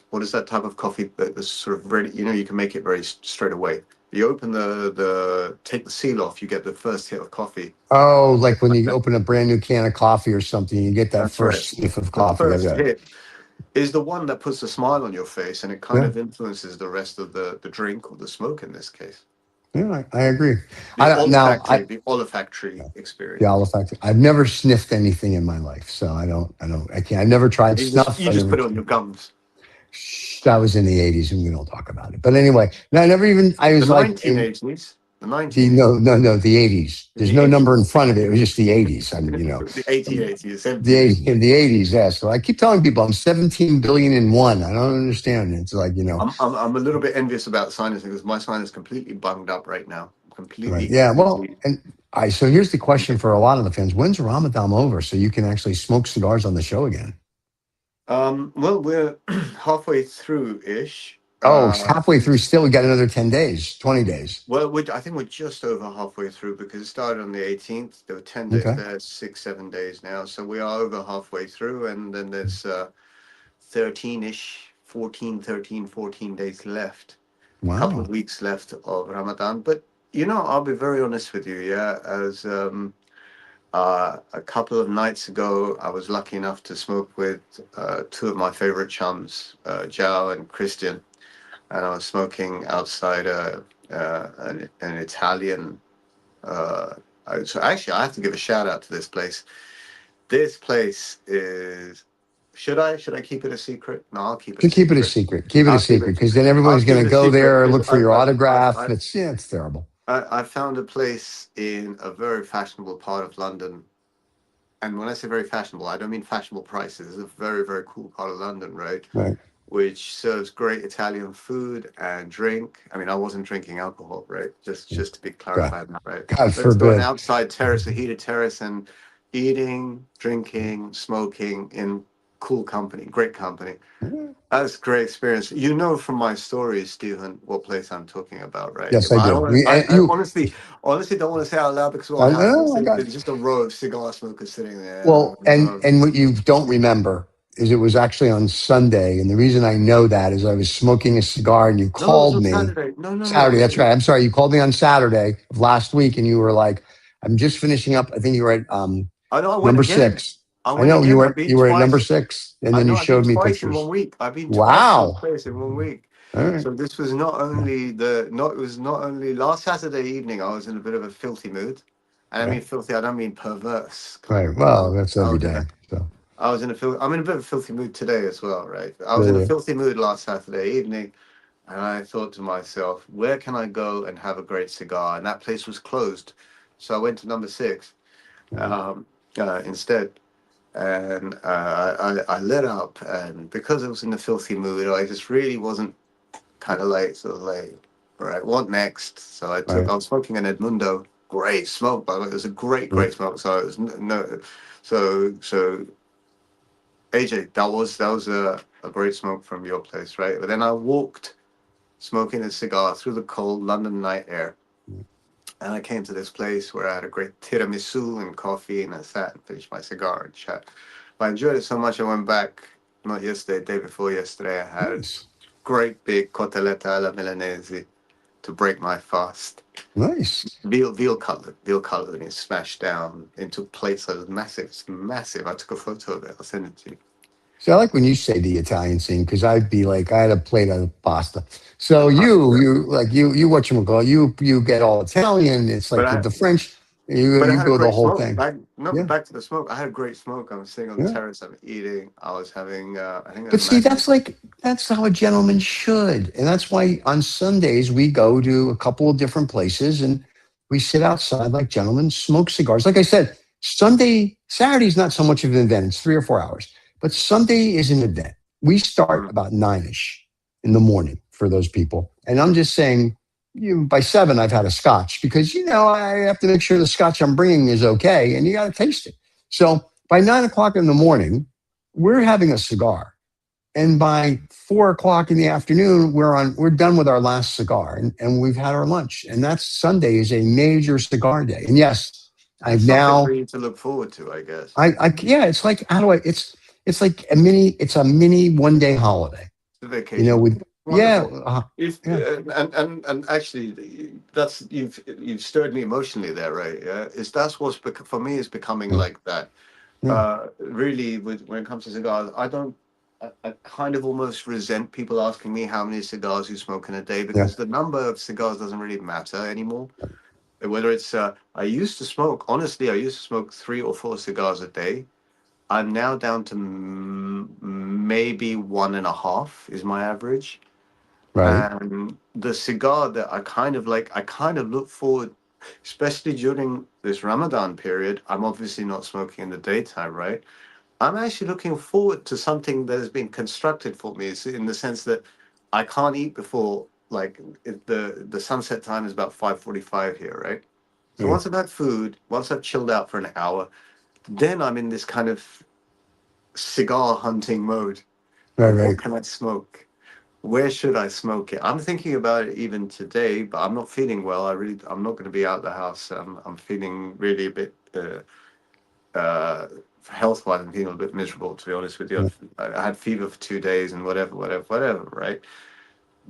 S3: what is that type of coffee that's sort of ready? You can make it very straight away. You open take the seal off, you get the first hit of coffee.
S1: Oh, like when you open a brand new can of coffee or something, you get that
S3: That's right.
S1: first sniff of
S3: The
S1: coffee.
S3: first hit is the one that puts a smile on your face, and it kind of influences the rest of the drink or the smoke in this case.
S1: Yeah, I agree.
S3: The olfactory experience.
S1: The olfactory. I've never sniffed anything in my life, so I can't. I've never tried snuff.
S3: You just put it on your gums.
S1: That was in the 80s, and we don't talk about it. But anyway, no, I never even. I was
S3: the
S1: like
S3: 1980s. The 1980s.
S1: No, the 80s. There's no number in front of it. It was just the 80s. I mean,
S3: the 80s,
S1: in the 80s. Yeah. So I keep telling people I'm 17 billion in one. I don't understand. It's like
S3: I'm a little bit envious about sinus because my sinus is completely bunged up right now. Completely.
S1: Right. Yeah. Well, so here's the question for a lot of the fans: when's Ramadan over so you can actually smoke cigars on the show again?
S3: Well, we're halfway through ish.
S1: Halfway through still. We got another 10 days, 20 days.
S3: Well, I think we're just over halfway through because it started on the 18th. There were 10 days there, 6-7 days now. So we are over halfway through. And then there's 13-ish, 14 days left.
S1: Wow.
S3: A couple of weeks left of Ramadan. But, I'll be very honest with you. Yeah, as a couple of nights ago, I was lucky enough to smoke with two of my favorite chums, Jao and Christian. And I was smoking outside an Italian. So actually, I have to give a shout out to this place. This place is. Should I keep it a secret? No, I'll keep it.
S1: Keep it a secret. Keep it a secret because then everybody's going to go there, look for your autograph. It's terrible.
S3: I found a place in a very fashionable part of London. And when I say very fashionable, I don't mean fashionable prices. It's a very, very cool part of London, right?
S1: Right.
S3: Which serves great Italian food and drink. I mean, I wasn't drinking alcohol, right? Just to be clarified, right?
S1: God forbid.
S3: An outside terrace, a heated terrace, and eating, drinking, smoking in cool company, great company. That's a great experience. From my stories, Stephen, what place I'm talking about, right?
S1: Yes, I do.
S3: I honestly don't want to say out loud because there's just a row of cigar smokers sitting there.
S1: Well, and what you don't remember is it was actually on Sunday, and the reason I know that is I was smoking a cigar, and you called me.
S3: Saturday.
S1: Saturday. That's right. I'm sorry. You called me on Saturday of last week, and you were like, "I'm just finishing up." I think you were at number 6. I know you were at number 6, and then you showed me pictures.
S3: In 1 week. I've been twice in 1 week.
S1: Right.
S3: So this was not only last Saturday evening. I was in a bit of a filthy mood, and I mean filthy. I don't mean perverse.
S1: Right. Well, that's every day. So.
S3: I'm in a bit of a filthy mood today as well, right? I was in a filthy mood last Saturday evening, and I thought to myself, where can I go and have a great cigar? And that place was closed, so I went to number 6 instead. And I lit up, and because I was in a filthy mood, I just really wasn't kind of like all right, what next? So I was smoking an Edmundo, great smoke, by the way. It was a great smoke. So it was so AJ, that was a great smoke from your place, right? But then I walked, smoking a cigar through the cold London night air. And I came to this place where I had a great tiramisu and coffee, and I sat and finished my cigar and chat. But I enjoyed it so much, I went back, not yesterday, day before yesterday, I had great big cotelletta alla Milanese to break my fast.
S1: Nice.
S3: Veal cutlet, and it's smashed down into plates that was massive. It's massive. I took a photo of it. I'll send it to you.
S1: So I like when you say the Italian scene because I'd be like, I had a plate of pasta. So you whatchamacallit, you get all Italian. It's
S3: But
S1: like
S3: I
S1: the French. You
S3: but I
S1: you
S3: had a
S1: go the
S3: great
S1: whole
S3: smoke.
S1: thing. Yeah,
S3: Back to the smoke. I had a great smoke. I was sitting on the
S1: yeah.
S3: terrace. I'm eating. I was having. I think it
S1: But
S3: was
S1: see,
S3: mashed.
S1: that's how a gentleman should, and that's why on Sundays we go to a couple of different places and we sit outside like gentlemen, smoke cigars. Like I said, Saturday's not so much of an event; it's 3 or 4 hours. But Sunday is an event. We start
S3: Mm.
S1: about 9ish in the morning for those people, and I'm just saying, by 7 I've had a scotch because I have to make sure the scotch I'm bringing is okay, and you got to taste it. So by 9 o'clock in the morning, we're having a cigar and by 4 o'clock in the afternoon, we're done with our last cigar and we've had our lunch. And that's Sunday is a major cigar day. And yes,
S3: It's
S1: I've
S3: something for
S1: now
S3: you to look forward to, I guess.
S1: I yeah, it's like how do I it's like a mini 1 day holiday.
S3: The vacation.
S1: With yeah,
S3: Wonderful. If
S1: yeah,
S3: and actually, that's you've stirred me emotionally there, right? Yeah, is that's for me is becoming
S1: yeah,
S3: like that.
S1: yeah,
S3: Really, when it comes to cigars, I don't. I kind of almost resent people asking me how many cigars you smoke in a day
S1: yeah,
S3: because the number of cigars doesn't really matter anymore. Whether it's I used to smoke, honestly, I used to smoke 3 or 4 cigars a day. I'm now down to maybe one and a half is my average.
S1: right.
S3: And the cigar that I kind of like, I kind of look forward, especially during this Ramadan period. I'm obviously not smoking in the daytime, right? I'm actually looking forward to something that has been constructed for me. It's in the sense that I can't eat before the sunset time is about 5:45 here, right? So
S1: Yeah,
S3: once I've had food, once I've chilled out for an hour, then I'm in this kind of cigar hunting mode
S1: right,
S3: of what
S1: right.
S3: can I smoke? Where should I smoke it? I'm thinking about it even today, but I'm not feeling well. I'm not going to be out of the house. I'm feeling really a bit, health wise, I'm feeling a bit miserable, to be honest with you.
S1: Yeah,
S3: I had fever for 2 days and whatever, right?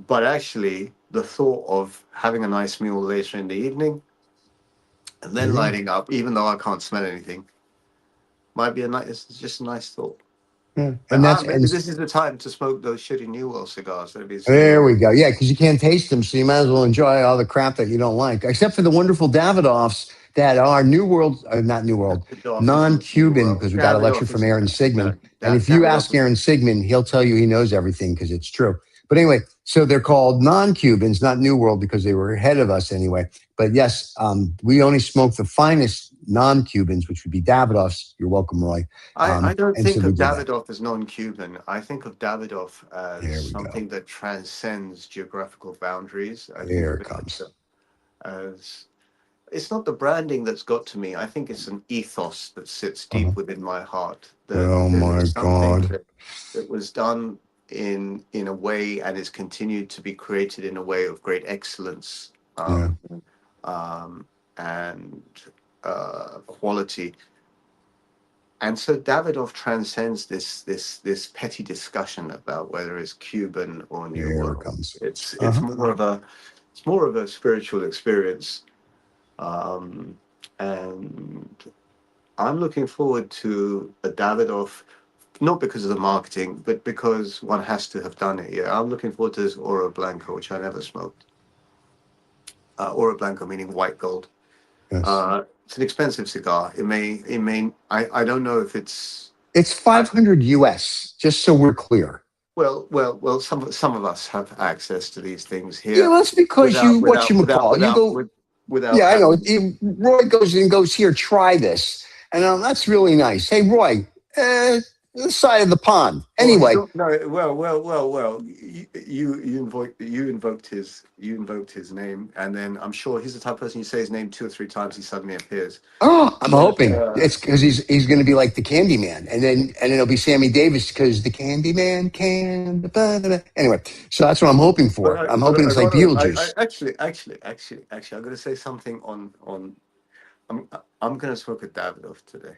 S3: But actually, the thought of having a nice meal later in the evening and
S1: there
S3: then
S1: you go.
S3: lighting up, even though I can't smell anything, might be a nice, it's just a nice thought.
S1: Yeah.
S3: But
S1: And that's
S3: maybe
S1: and
S3: this is the time to smoke those shitty New World cigars that have been sitting
S1: there
S3: there.
S1: we go. Yeah, because you can't taste them, so you might as well enjoy all the crap that you don't like, except for the wonderful Davidoffs that are New World, not New World,
S3: Davidoff is not New
S1: non-Cuban,
S3: World.
S1: because we got a lecture
S3: Davidoff
S1: from
S3: is
S1: Aaron
S3: no.
S1: Sigmund. And if you
S3: Davidoff
S1: ask
S3: is
S1: Aaron Sigmund, he'll tell you he knows everything because it's true. But anyway, so they're called non-Cubans, not New World, because they were ahead of us anyway. But yes, we only smoke the finest non-Cubans, which would be Davidoffs. You're welcome, Roy.
S3: I don't
S1: And so
S3: think
S1: we
S3: of
S1: did that.
S3: Davidoff as non-Cuban. I think of Davidoff as
S1: There we go.
S3: something that transcends geographical boundaries. I think
S1: There
S3: of
S1: it
S3: it
S1: comes.
S3: as it's not the branding that's got to me. I think it's an ethos that sits
S1: Uh-huh.
S3: deep within my heart. That
S1: Oh
S3: there
S1: my
S3: was something
S1: God.
S3: that was done in a way and is continued to be created in a way of great excellence,
S1: Yeah.
S3: um, and quality. And so Davidoff transcends this petty discussion about whether it's Cuban or New
S1: There it
S3: World.
S1: comes.
S3: It's
S1: Uh-huh.
S3: more of a spiritual experience, um, and I'm looking forward to a Davidoff, not because of the marketing, but because one has to have done it. Yeah, I'm looking forward to this Oro Blanco, which I never smoked. Oro Blanco meaning white gold.
S1: Yes.
S3: It's an expensive cigar. It may. I don't know if it's.
S1: It's
S3: I,
S1: 500 US, just so we're clear.
S3: well. Some of us have access to these things
S1: Yeah,
S3: here,
S1: well, that's because
S3: without
S1: you, what
S3: without
S1: you
S3: without
S1: call, you
S3: without
S1: go,
S3: with, without
S1: yeah, I know.
S3: having.
S1: Roy goes and goes, here, try this. And that's really nice. Hey, Roy, this side of the pond.
S3: Well, he's
S1: Anyway,
S3: not. No. Well. You invoked his name, and then I'm sure he's the type of person you say his name 2 or 3 times, he suddenly appears.
S1: I'm
S3: But
S1: hoping it's because he's going to be like the Candy Man, and then it'll be Sammy Davis because the Candy Man can. Anyway, so that's what I'm hoping
S3: but
S1: for.
S3: I
S1: I'm
S3: but
S1: hoping
S3: I
S1: it's like
S3: gotta I
S1: Beetlejuice.
S3: actually I'm gonna say something on I'm gonna smoke a Davidoff today.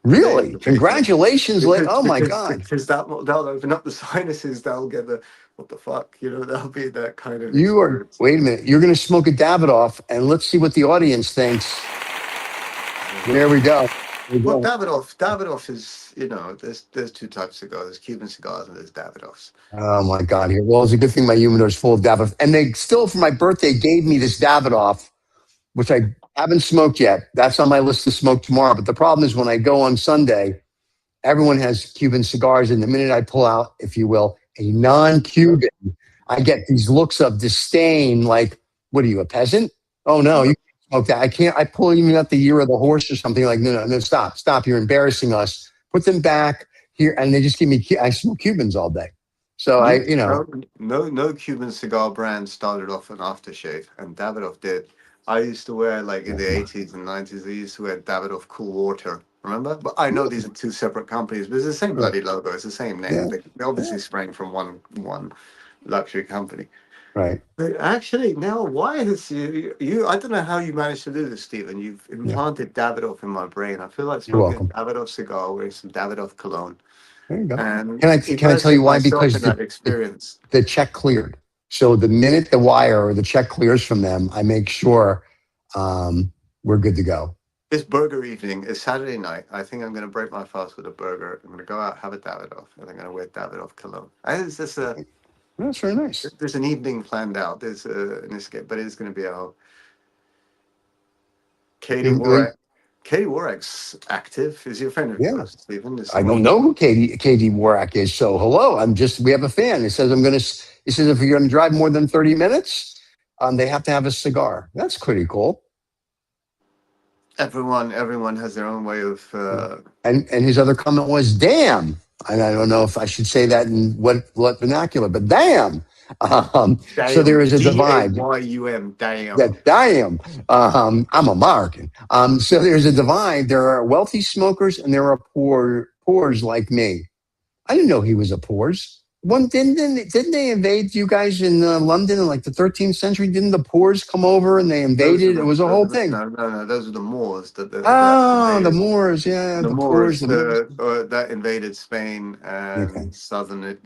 S1: Really? Congratulations. Oh my God.
S3: Because that'll open up the sinuses. That'll get the, what the fuck, that'll be that kind of
S1: You are,
S3: experience.
S1: wait a minute. You're going to smoke a Davidoff, and let's see what the audience thinks. There we go.
S3: Well, Davidoff is, there's two types of cigars. There's Cuban cigars and there's Davidoffs.
S1: Oh my God. Here. Well, it's a good thing my humidor is full of Davidoff. And they still, for my birthday, gave me this Davidoff, which I haven't smoked yet. That's on my list to smoke tomorrow. But the problem is when I go on Sunday, everyone has Cuban cigars. And the minute I pull out, if you will, a non-Cuban, I get these looks of disdain. Like, what are you, a peasant? Oh no, you can't smoke that. I can't. I pull even out the year of the horse or something. Like, no, stop. You're embarrassing us. Put them back here. And they just give me, I smoke Cubans all day. So
S3: no Cuban cigar brand started off an aftershave, and Davidoff did. I used to wear, like in the 80s and 90s, I used to wear Davidoff Cool Water. Remember? But I know these are two separate companies, but it's the same bloody logo. It's the same name.
S1: Yeah.
S3: They obviously sprang from one luxury company.
S1: Right.
S3: But actually, now, why has you? I don't know how you managed to do this, Stephen. You've implanted Davidoff in my brain. I feel like smoking a Davidoff cigar with some Davidoff cologne.
S1: There you go.
S3: And
S1: can I tell you why? Because
S3: that experience.
S1: The check cleared. So the minute the wire or the check clears from them, I make sure we're good to go.
S3: It's burger evening. It's Saturday night. I think I'm going to break my fast with a burger. I'm going to go out, have a Davidoff, and I'm going to wear Davidoff cologne.
S1: That's very nice.
S3: There's an evening planned out. There's an escape, but it's going to be a Katie Warwick. Katie Warwick's active. Is your friend of yours, Stephen?
S1: I don't know who Katie Warwick is. So hello, we have a fan. It says if you're going to drive more than 30 minutes, they have to have a cigar. That's pretty cool.
S3: Everyone has their own way of.
S1: And his other comment was, damn. And I don't know if I should say that in what vernacular, but damn.
S3: Damn.
S1: So there is a divide.
S3: D-A-Y-U-M, damn.
S1: Yeah, damn. I'm American. So there's a divide. There are wealthy smokers and there are poors like me. I didn't know he was a poors. Didn't they invade you guys in London in like the 13th century? Didn't the poors come over and they invaded? It was a whole thing.
S3: No. Those are the Moors.
S1: The Moors, yeah.
S3: The Moors that invaded Spain and southern.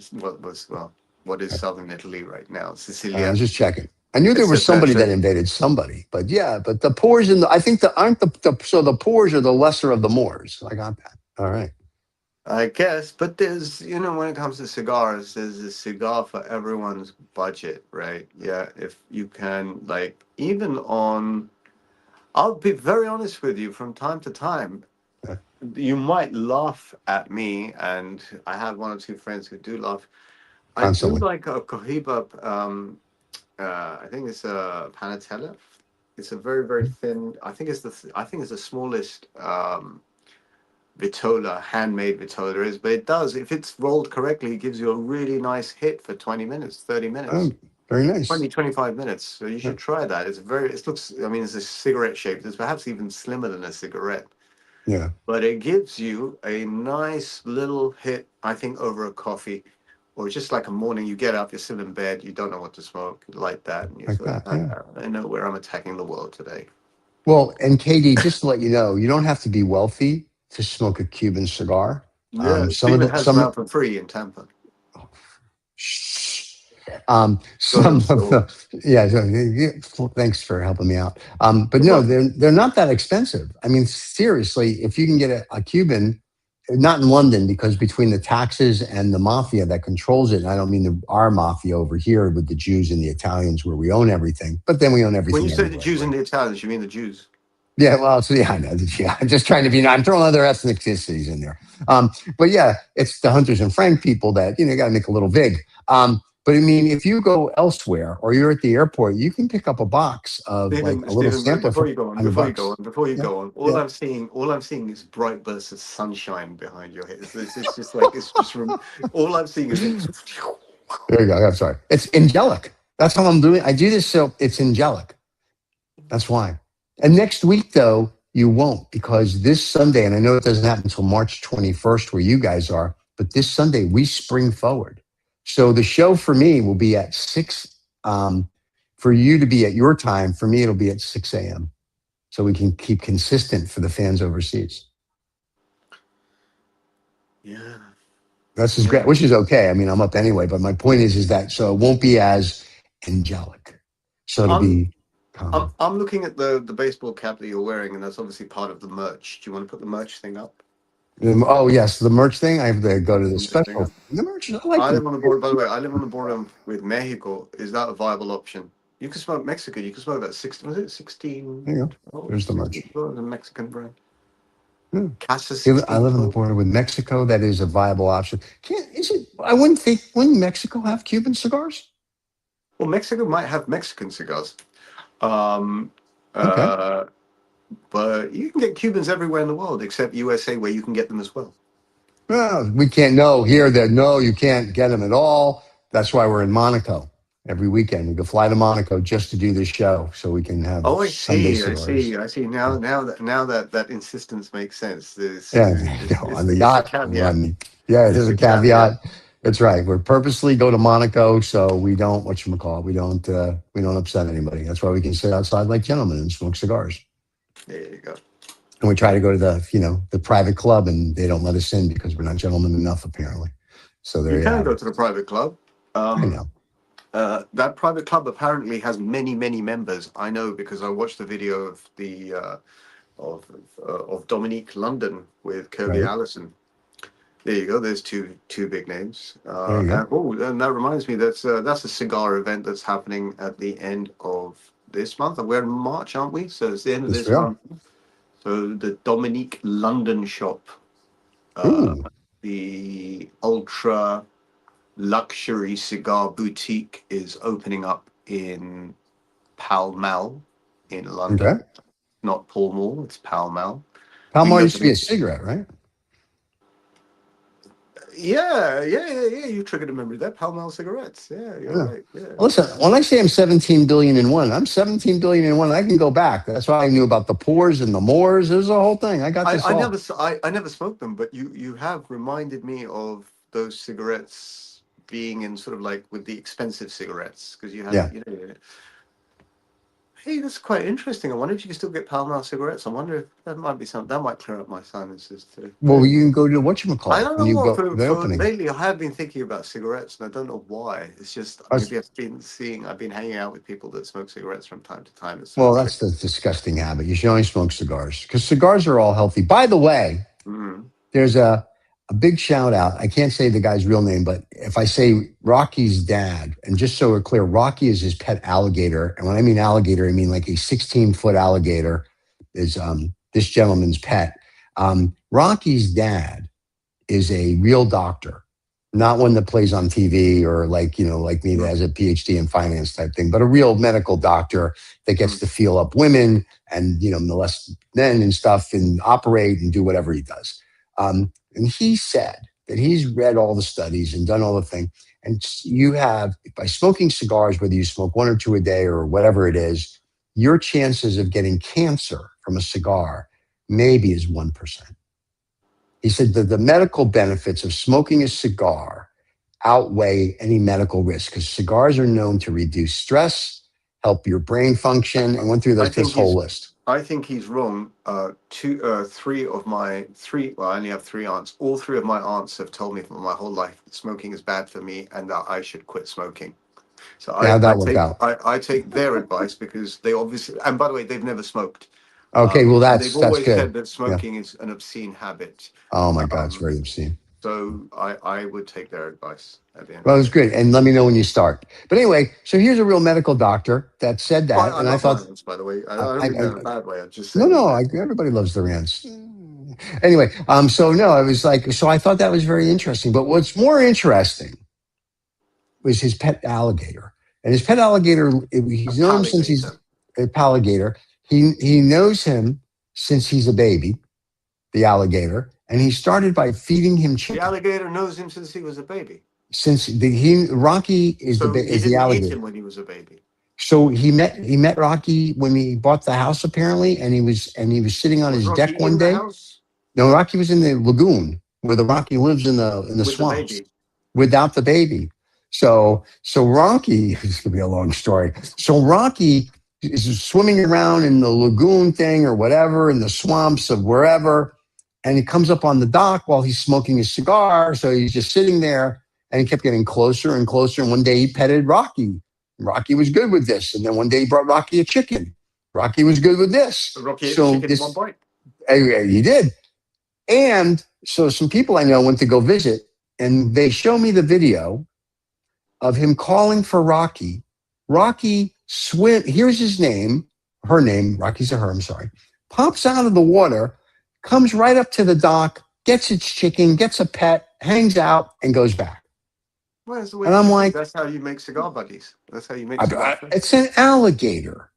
S3: What is southern Italy right now? Sicilia.
S1: I was just checking. I knew there was somebody that invaded somebody, but the poors so the poors are the lesser of the Moors. I got that. All right.
S3: I guess, but there's, when it comes to cigars, there's a cigar for everyone's budget, right? Yeah, if you can, I'll be very honest with you, from time to time, you might laugh at me, and I have one or two friends who do laugh.
S1: Constantly.
S3: I do like a Cohiba, I think it's a Panatella. It's a very, very thin, I think it's the smallest, Vitola, handmade Vitola there is, but it does, if it's rolled correctly, it gives you a really nice hit for 20 minutes, 30 minutes.
S1: Oh, very nice.
S3: 25 minutes. So you should try that. It's a cigarette shape. It's perhaps even slimmer than a cigarette.
S1: Yeah. But
S3: it gives you a nice little hit, I think, over a coffee. Or just like a morning, you get up, you're still in bed, you don't know what to smoke, you light that, and I know where I'm attacking the world today.
S1: Well, and Katie, just to let you know, you don't have to be wealthy to smoke a Cuban cigar.
S3: Yeah, Stephen has them out for free in Tampa.
S1: Thanks for helping me out. But no, they're not that expensive. I mean, seriously, if you can get a Cuban, not in London, because between the taxes and the mafia that controls it, and I don't mean our mafia over here with the Jews and the Italians where we own everything, but then we own everything.
S3: When you say the Jews and the Italians, you mean the Jews?
S1: Yeah, well, I know. Yeah, I'm just trying to be. I'm throwing other ethnicities in there. But yeah, it's the Hunters and Frank people that got to make a little vig. But I mean, if you go elsewhere or you're at the airport, you can pick up a box of a little sampler.
S3: Before you go on, all I'm seeing is bright bursts of sunshine behind your head. It's just like all I'm seeing is.
S1: There you go. I'm sorry. It's angelic. That's how I'm doing. I do this so it's angelic. That's why. And next week, though, you won't, because this Sunday, and I know it doesn't happen until March 21st where you guys are, but this Sunday we spring forward. So the show for me will be at 6, for you to be at your time. For me, it'll be at 6 a.m. So we can keep consistent for the fans overseas.
S3: Yeah.
S1: That's just great,
S3: Yeah.
S1: which is okay. I mean, I'm up anyway, but my point is that so it won't be as angelic. So it'll
S3: I'm
S1: be calm.
S3: I'm looking at the baseball cap that you're wearing, and that's obviously part of the merch. Do you want to put the merch thing up?
S1: Oh yes, the merch thing. I have to go to the
S3: Merch thing
S1: special.
S3: up.
S1: The merch. I like
S3: I
S1: the.
S3: live on the border. By the way, I live on the border with Mexico. Is that a viable option? You can smoke Mexico. You can smoke that 16. Was it 16?
S1: There you go.
S3: Oh,
S1: There's the
S3: 16
S1: merch.
S3: a Mexican brand.
S1: Yeah.
S3: Casa
S1: I
S3: 16.
S1: live on the border with Mexico. That is a viable option. Can't is it? I wouldn't think. Wouldn't Mexico have Cuban cigars?
S3: Well, Mexico might have Mexican cigars. Um,
S1: Okay.
S3: uh, but you can get Cubans everywhere in the world except USA, where you can get them as well.
S1: Well, we can't know here that no, you can't get them at all. That's why we're in Monaco every weekend. We go fly to Monaco just to do this show, so we can have
S3: Oh, I
S1: Sunday
S3: see. I
S1: cigars.
S3: see. I see.
S1: Yeah,
S3: Now that insistence makes sense.
S1: yeah, you know, on the
S3: It's a
S1: yacht.
S3: caveat.
S1: Yeah, it
S3: It's
S1: is a
S3: a caveat.
S1: caveat. That's right. We're purposely go to Monaco so we don't we don't upset anybody. That's why we can sit outside like gentlemen and smoke cigars.
S3: There you go.
S1: And we try to go to the private club, and they don't let us in because we're not gentlemen enough, apparently. So there
S3: You
S1: you
S3: can
S1: have
S3: go
S1: it.
S3: to the private club.
S1: I
S3: Um,
S1: know.
S3: that private club apparently has many, many members. I know because I watched the video of the of Dominique London with Kirby
S1: Right.
S3: Allison. There you go. There's two big names.
S1: There you go.
S3: And that reminds me that's a cigar event that's happening at the end of this month. We're in March, aren't we? So it's the end of
S1: Yes,
S3: this
S1: we are.
S3: month. So the Dominique London shop, uh,
S1: Ooh.
S3: the ultra luxury cigar boutique, is opening up in Pall Mall in
S1: Okay.
S3: London. Not Pall Mall, it's Pall Mall. You can
S1: Palmar
S3: go
S1: used
S3: to
S1: to be a
S3: the
S1: cigarette, right?
S3: yeah. You triggered a memory there. Pall Mall cigarettes. Yeah, you're
S1: Yeah.
S3: right. Yeah.
S1: Listen, when I say I'm 17 billion in one, I'm 17 billion in one. I can go back. That's why I knew about the pores and the mores. There's a whole thing. I got this all.
S3: I never smoked them, but you have reminded me of those cigarettes being in sort of like with the expensive cigarettes because you had
S1: Yeah.
S3: Hey, that's quite interesting. I wonder if you can still get Pall Mall cigarettes. I wonder if that might be something that might clear up my sinuses too.
S1: Well, you can go to
S3: I
S1: whatchamacallit
S3: don't
S1: when
S3: know
S1: you
S3: what
S1: go to the
S3: for
S1: opening.
S3: lately. I have been thinking about cigarettes, and I don't know why. It's just
S1: I was,
S3: maybe I've been hanging out with people that smoke cigarettes from time to time. It's sort
S1: well,
S3: of
S1: that's
S3: triggered.
S1: the disgusting habit. You should only smoke cigars because cigars are all healthy. By the way,
S3: Mm.
S1: there's a big shout out. I can't say the guy's real name, but if I say Rocky's dad, and just so we're clear, Rocky is his pet alligator. And when I mean alligator, I mean like a 16-foot alligator is this gentleman's pet. Rocky's dad is a real doctor, not one that plays on TV or like me that
S3: Mm.
S1: has a PhD in finance type thing, but a real medical doctor that gets
S3: Mm.
S1: to feel up women and molest men and stuff and operate and do whatever he does. And he said that he's read all the studies and done all the thing. And you have, by smoking cigars, whether you smoke one or two a day or whatever it is, your chances of getting cancer from a cigar maybe is 1%. He said that the medical benefits of smoking a cigar outweigh any medical risk because cigars are known to reduce stress, help your brain function, and went through
S3: I
S1: this
S3: think
S1: whole
S3: he's
S1: list.
S3: I think he's wrong. Three of my three. Well, I only have three aunts. All three of my aunts have told me for my whole life that smoking is bad for me and that I should quit smoking. So
S1: Yeah, how'd that work out?
S3: I take their advice because they obviously, and by the way, they've never smoked,
S1: Okay, well
S3: and they've
S1: that's
S3: always said
S1: good.
S3: that
S1: Yeah.
S3: smoking is an obscene habit.
S1: Oh my God, it's
S3: Um,
S1: very obscene.
S3: so I would take their advice at the end of
S1: Well,
S3: the
S1: it's
S3: day.
S1: good. And let me know when you start. But anyway, so here's a real medical doctor that said
S3: Well,
S1: that.
S3: I
S1: And I
S3: love my
S1: thought,
S3: aunts, by the way. I
S1: I,
S3: don't mean that in a
S1: I
S3: bad way. I'm just
S1: no,
S3: saying
S1: no,
S3: that.
S1: everybody loves their ants. Anyway, so no, I was like, so I thought that was very interesting. But what's more interesting was his pet alligator. And his pet alligator,
S3: A
S1: he's known him since he's
S3: paligator.
S1: a alligator. He knows him since he's a baby, the alligator. And he started by feeding him
S3: The
S1: chicken.
S3: alligator knows him since he was a baby.
S1: Since Rocky
S3: So he
S1: is the
S3: didn't eat
S1: alligator.
S3: him when he was a baby.
S1: So he met Rocky when he bought the house apparently, and he was sitting on
S3: Was
S1: his
S3: Rocky
S1: deck one
S3: in the
S1: day.
S3: house
S1: No, Rocky was in the lagoon where the Rocky lives in the
S3: with the
S1: swamps
S3: baby?
S1: without the baby. So Rocky, this is gonna be a long story. So Rocky is swimming around in the lagoon thing or whatever in the swamps of wherever, and he comes up on the dock while he's smoking his cigar. So he's just sitting there, and he kept getting closer and closer. And one day he petted Rocky. Rocky was good with this. And then one day he brought Rocky a chicken. Rocky was good with this.
S3: Rocky ate
S1: So
S3: chicken in one bite.
S1: He did. And so some people I know went to go visit, and they show me the video of him calling for Rocky. Rocky here's his name, her name, Rocky's a her, I'm sorry, pops out of the water, comes right up to the dock, gets its chicken, gets a pet, hangs out, and goes back.
S3: Well, that's the way
S1: and I'm like,
S3: that's how you make cigar buddies. That's how you make cigar friends.
S1: It's an alligator.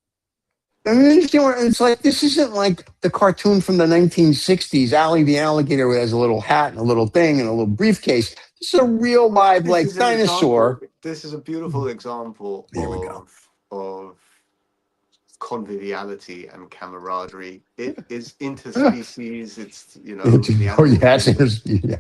S1: I mean, it's like, this isn't like the cartoon from the 1960s, Ally the alligator, who has a little hat and a little thing and a little briefcase. This is a real live, dinosaur.
S3: This is a beautiful example of conviviality and camaraderie. It is interspecies. It's,
S1: Yeah.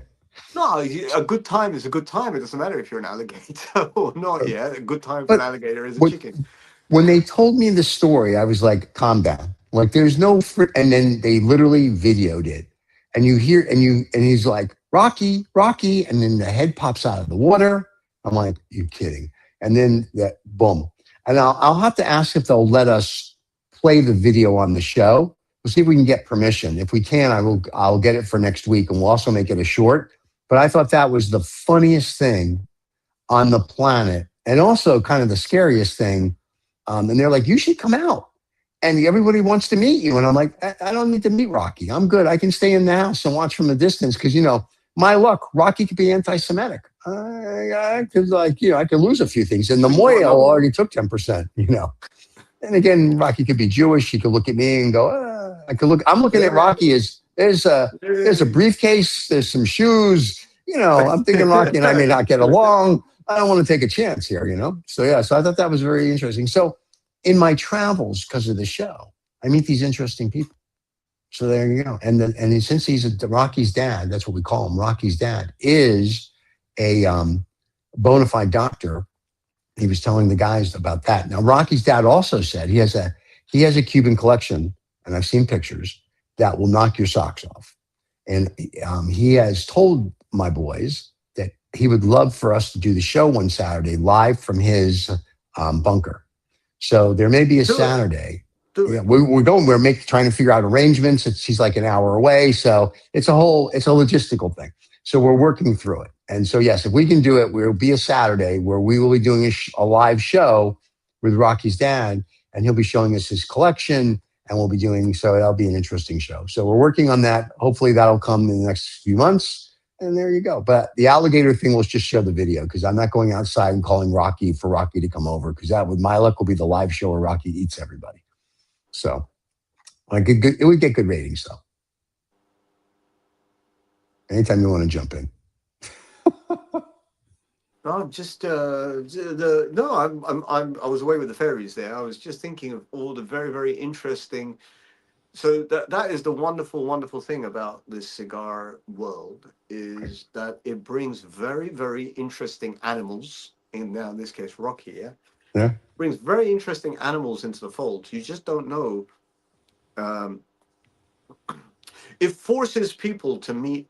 S3: No, a good time is a good time. It doesn't matter if you're an alligator or not. Yeah, a good time for an alligator is a chicken.
S1: When they told me the story, I was like, calm down. Like, there's no and then they literally videoed it. And you hear, and he's like, Rocky, Rocky. And then the head pops out of the water. I'm like, you're kidding. And then that, boom. And I'll have to ask if they'll let us play the video on the show. We'll see if we can get permission. If we can, I'll get it for next week. And we'll also make it a short. But I thought that was the funniest thing on the planet. And also kind of the scariest thing. And they're like, you should come out. And everybody wants to meet you. And I'm like, I don't need to meet Rocky. I'm good. I can stay in the house and watch from a distance. Because, my luck, Rocky could be anti-Semitic. I could lose a few things. And the Moya already took 10%, And again, Rocky could be Jewish. He could look at me and go, I'm looking at Rocky as there's a briefcase, there's some shoes. I'm thinking Rocky and I may not get along. I don't want to take a chance here, So I thought that was very interesting. So in my travels, because of the show, I meet these interesting people. So there you go. And since he's Rocky's dad, that's what we call him. Rocky's dad is a bona fide doctor. He was telling the guys about that. Now, Rocky's dad also said he has a Cuban collection, and I've seen pictures that will knock your socks off. And he has told my boys that he would love for us to do the show one Saturday live from his bunker. So there may be a Saturday. We're trying to figure out arrangements. He's like an hour away. So it's a logistical thing. So we're working through it. And so, yes, if we can do it, we'll be a Saturday where we will be doing a live show with Rocky's dad, and he'll be showing us his collection, and we'll be so that'll be an interesting show. So we're working on that. Hopefully that'll come in the next few months. And there you go. But the alligator thing, let's just show the video, because I'm not going outside and calling Rocky for Rocky to come over, because that, with my luck, will be the live show where Rocky eats everybody. So it would get good ratings, though. Anytime you want to jump in.
S3: No, I'm just I was away with the fairies there. I was just thinking of all the very, very interesting. So that is the wonderful, wonderful thing about this cigar world, is that it brings very, very interesting animals. In this case, Rocky,
S1: yeah,
S3: brings very interesting animals into the fold. You just don't know. It forces people to meet.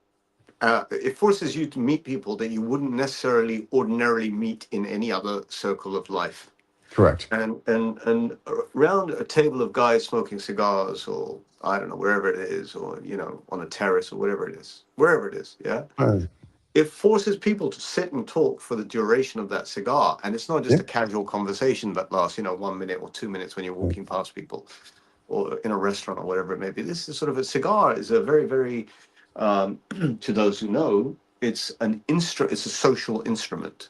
S3: It forces you to meet people that you wouldn't necessarily ordinarily meet in any other circle of life.
S1: Correct.
S3: And around a table of guys smoking cigars, or I don't know, wherever it is, or on a terrace or wherever it is, yeah. It forces people to sit and talk for the duration of that cigar, and it's not just a casual conversation that lasts 1 minute or 2 minutes when you're walking past people, or in a restaurant or whatever it may be. This is sort of a cigar is a very, very to those who know, it's a social instrument,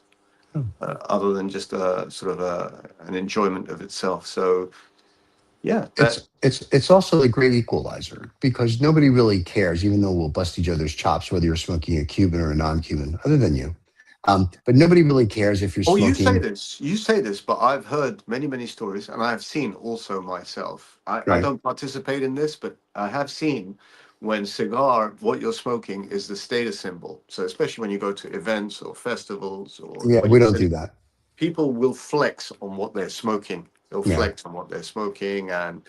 S3: other than just a sort of an enjoyment of itself. So, yeah,
S1: it's also a great equalizer, because nobody really cares, even though we'll bust each other's chops whether you're smoking a Cuban or a non-Cuban, other than you. But nobody really cares if you're smoking.
S3: You say this, but I've heard many, many stories, and I've seen also myself. I don't participate in this, but I have seen when what you're smoking is the status symbol. So especially when you go to events or festivals, or
S1: we don't do that.
S3: People will flex on what they're smoking. They'll flex on what they're smoking, and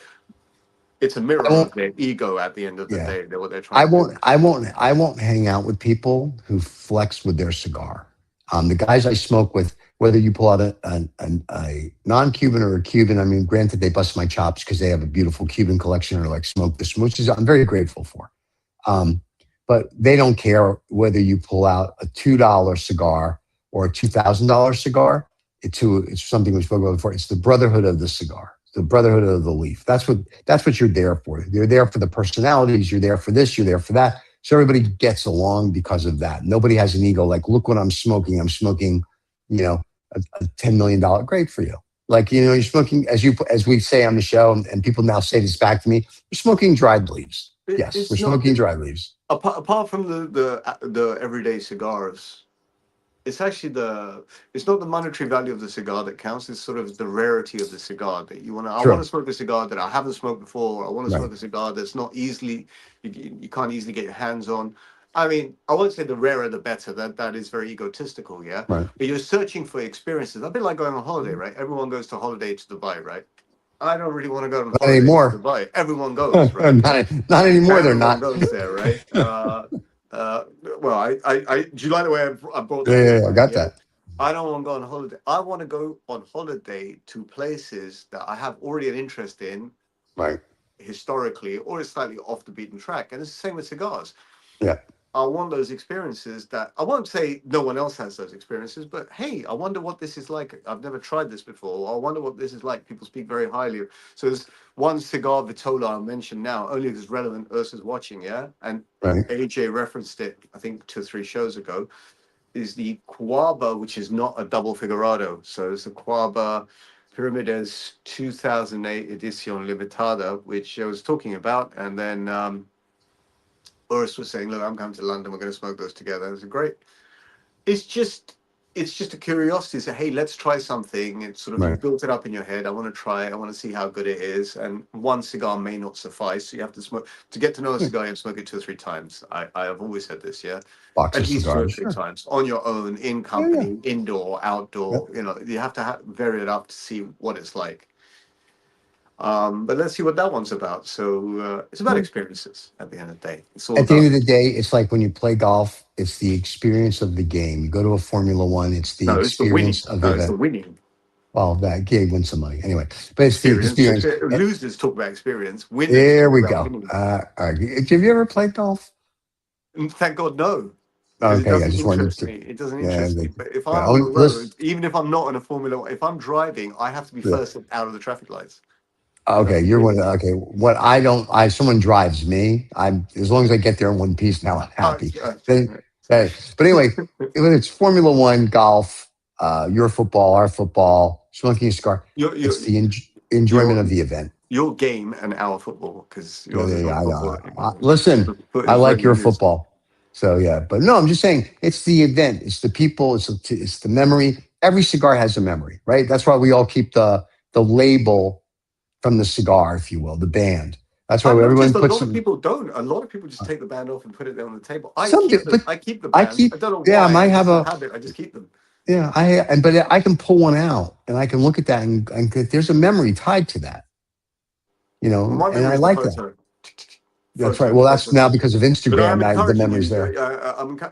S3: It's a
S1: I
S3: mirror
S1: won't.
S3: of their ego at the end of the
S1: Yeah.
S3: day. They're what they're
S1: I
S3: trying to do.
S1: won't. I won't. I won't hang out with people who flex with their cigar. The guys I smoke with, whether you pull out a non-Cuban or a Cuban, I mean, granted they bust my chops because they have a beautiful Cuban collection or like smoke the smooches. I'm very grateful for. Um, but they don't care whether you pull out a $2 cigar or a $2,000 cigar. It's something we spoke about before. It's the brotherhood of the cigar, the brotherhood of the leaf. That's what you're there for. You're there for the personalities. You're there for this. You're there for that. So everybody gets along because of that. Nobody has an ego like, look what I'm smoking. I'm smoking, you know, a $10 million. Great for you. Like, you're smoking, as we say on the show, and people now say this back to me, you're smoking dried leaves. Yes, we're
S3: It's not
S1: smoking dried leaves.
S3: apart from the everyday cigars. It's actually it's not the monetary value of the cigar that counts. It's sort of the rarity of the cigar that you want to. I want
S1: True.
S3: to smoke a cigar that I haven't smoked before. I want to
S1: Right.
S3: smoke a cigar that's not easily you can't easily get your hands on. I mean, I won't say the rarer the better. That is very egotistical, yeah.
S1: Right.
S3: But you're searching for experiences. A bit like going on holiday, right? Everyone goes to holiday to Dubai, right? I don't really want to go on
S1: Not
S3: holiday to
S1: anymore.
S3: Dubai. Everyone goes, right?
S1: Not anymore. They're
S3: Everyone
S1: not.
S3: goes there, right? Uh, well, do you like the way I brought
S1: Yeah,
S3: that
S1: yeah,
S3: in,
S1: yeah, I
S3: right?
S1: got
S3: Yeah.
S1: that.
S3: I don't want to go on holiday. I want to go on holiday to places that I have already an interest in
S1: Right.
S3: historically, or is slightly off the beaten track. And it's the same with cigars.
S1: Yeah.
S3: I want those experiences that I won't say no one else has those experiences, but hey, I wonder what this is like. I've never tried this before. I wonder what this is like. People speak very highly of. So there's one cigar Vitola I'll mention now, only because it's relevant. Ursa's watching, yeah, and
S1: Right.
S3: AJ referenced it, I think 2 or 3 shows ago. Is the Quaba, which is not a double Figurado. So it's the Quaba Piramides 2008 Edición Limitada, which I was talking about, and then. Boris was saying, "Look, I'm coming to London. We're going to smoke those together." It's great. It's just, it's just a curiosity. So, hey, let's try something. It's sort of you
S1: Right.
S3: built it up in your head. I want to try it. I want to see how good it is. And one cigar may not suffice. So you have to smoke to get to know a
S1: Yeah.
S3: cigar. You have to smoke it 2 or 3 times. I have always said this. Yeah,
S1: Box
S3: at
S1: of
S3: least two or
S1: cigars.
S3: three
S1: Sure.
S3: times on your own, in
S1: Yeah. Yeah.
S3: company, indoor,
S1: Yeah.
S3: outdoor. You have to vary it up to see what it's like. But let's see what that one's about. So it's about
S1: Yeah.
S3: experiences at the end of the day. It's all
S1: At the end
S3: about
S1: of the day, it's like when you play golf, it's the experience of the game. You go to a Formula One, it's the
S3: no, it's the winning.
S1: experience of the
S3: No, it's the
S1: event.
S3: winning.
S1: Well, that gig wins some money anyway, but it's the
S3: Experience.
S1: experience.
S3: Losers talk about experience. Winners
S1: There
S3: talk
S1: we
S3: about
S1: go.
S3: winning.
S1: All right. Have you ever played golf?
S3: And thank God, no, because it
S1: Okay, I
S3: doesn't
S1: just wanted
S3: interest
S1: to.
S3: me. It doesn't
S1: Yeah.
S3: interest me. But if
S1: Yeah.
S3: I'm on the
S1: Only, listen.
S3: road, even if I'm not on a Formula One, if I'm driving, I have to be
S1: Yeah.
S3: first out of the traffic lights.
S1: Okay,
S3: That's
S1: you're one.
S3: winning.
S1: Okay, what I don't. Someone drives me. I'm as long as I get there in one piece. Now I'm
S3: Oh,
S1: happy. Then,
S3: right.
S1: hey, but anyway, whether it's Formula One, golf, your football, our football, smoking a cigar,
S3: your
S1: it's
S3: your
S1: the enjoyment
S3: your
S1: of the event.
S3: your game and our football, because
S1: Yeah,
S3: yours
S1: yeah,
S3: is
S1: yeah,
S3: not
S1: I
S3: football
S1: know.
S3: anymore.
S1: Listen, I
S3: It's
S1: like
S3: rugby
S1: your
S3: news.
S1: football. So yeah, but no, I'm just saying it's the event, it's the people, it's the memory. Every cigar has a memory, right? That's why we all keep the label from the cigar, if you will, the band. That's why
S3: I've
S1: everyone
S3: noticed a
S1: puts
S3: lot of
S1: them.
S3: people don't. A lot of people just take the band off and put it there on the table.
S1: Some do, but
S3: I keep the
S1: I
S3: bands.
S1: keep.
S3: I don't know
S1: Yeah, I
S3: why.
S1: might
S3: I
S1: have
S3: just a
S1: a.
S3: habit. I just keep them.
S1: Yeah, but I can pull one out and I can look at that and there's a memory tied to that,
S3: Well, my
S1: and I
S3: memory is the
S1: like that.
S3: photo.
S1: That's right. Well, that's now
S3: Photo.
S1: because of
S3: But
S1: Instagram.
S3: I'm
S1: Now the
S3: encouraging
S1: memory's
S3: you.
S1: there.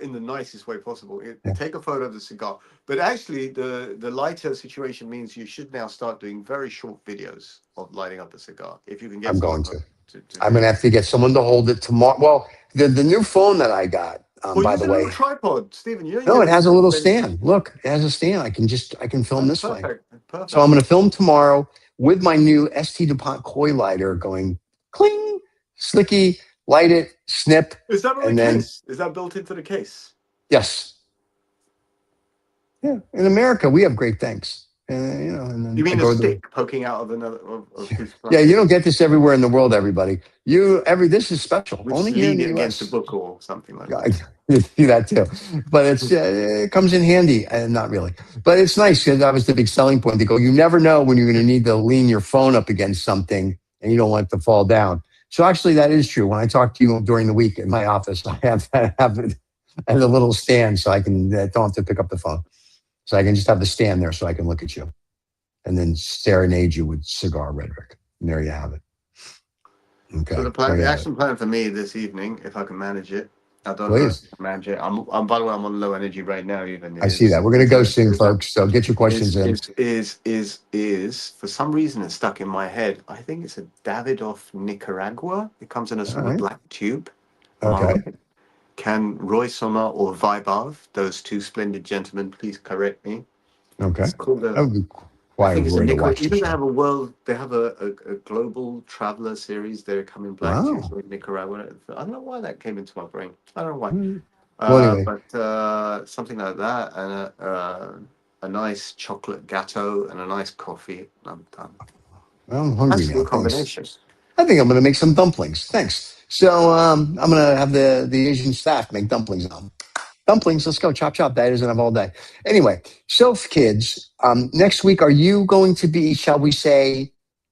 S3: In the nicest way possible.
S1: Yeah,
S3: Take a photo of the cigar. But actually, the lighter situation means you should now start doing very short videos of lighting up a cigar. If you can get
S1: I'm
S3: someone
S1: going to.
S3: to
S1: I'm
S3: do
S1: gonna
S3: that.
S1: have to get someone to hold it tomorrow. Well, the new phone that I got,
S3: Or
S1: by
S3: use
S1: the
S3: a little
S1: way,
S3: tripod, Stephen. You know you
S1: no,
S3: get
S1: it
S3: these
S1: has a
S3: little
S1: little
S3: bench.
S1: stand. Look, it has a stand. I can film
S3: That's
S1: this way.
S3: perfect.
S1: So I'm
S3: Perfect.
S1: going to film tomorrow with my new ST DuPont koi lighter going cling, slicky, light it, snip,
S3: Is that on the
S1: and then,
S3: case? Is that built into the case?
S1: yes. Yeah. In America, we have great things. And
S3: You
S1: then I
S3: mean a
S1: go to the,
S3: stick poking out of another of a piece of
S1: yeah, you
S3: plastic?
S1: don't get this everywhere in the world, everybody. This is special.
S3: Which
S1: Only
S3: is
S1: here in the
S3: leaning against a
S1: US.
S3: book or something like
S1: I
S3: that.
S1: you do that too, but it comes in handy, and not really, but it's nice because that was the big selling point. They go, you never know when you're going to need to lean your phone up against something, and you don't want it to fall down. So actually, that is true. When I talk to you during the week in my office, I have it as a little stand, so I can don't have to pick up the phone, so I can just have the stand there, so I can look at you, and then serenade you with cigar rhetoric. And there you have it. Okay.
S3: So the action plan for me this evening, if I can manage it, I don't know if
S1: Please.
S3: I can manage it. I'm by the way, I'm on low energy right now. Even
S1: I see that. We're going to go soon, folks. So get your questions in.
S3: Is for some reason it's stuck in my head. I think it's a Davidoff Nicaragua. It comes in a
S1: All
S3: sort of a
S1: right.
S3: black tube. Am I
S1: Okay.
S3: right? Can Roy Sommer or Vibov, those two splendid gentlemen, please correct me?
S1: Okay.
S3: It's called
S1: That
S3: a.
S1: would be
S3: I
S1: quite a
S3: think it's a
S1: Roy to
S3: Nicaragua.
S1: watch the
S3: Even they
S1: show.
S3: have a world. They have a global traveler series. They come in black tubes
S1: Wow.
S3: with Nicaragua. I don't know why that came into my brain. I don't know why.
S1: Mm. Well, anyway,
S3: But something like that, and a nice chocolate gatto and a nice coffee. I'm done.
S1: I'm hungry
S3: That's a
S1: now.
S3: good
S1: Thanks.
S3: combination.
S1: I think I'm going to make some dumplings. Thanks. So I'm going to have the Asian staff make dumplings now. Dumplings, let's go. Chop, chop. That isn't have all day. Anyway, so kids, next week, are you going to be, shall we say,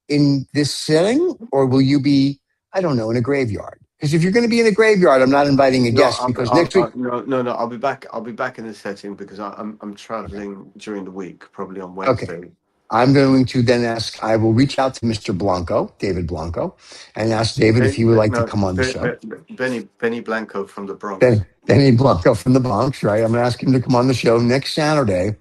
S1: in this setting? Or will you be, I don't know, in a graveyard? Because if you're going to be in a graveyard, I'm not inviting a
S3: No,
S1: guest because next week,
S3: no. I'll be back. I'll be back in the setting because I'm traveling during the week, probably on
S1: okay.
S3: Wednesday.
S1: I'm going to then ask, I will reach out to Mr. Blanco, David Blanco, and ask David if he would like to come on the show.
S3: Benny Blanco from the Bronx.
S1: Benny Blanco from the Bronx, right? I'm going to ask him to come on the show next Saturday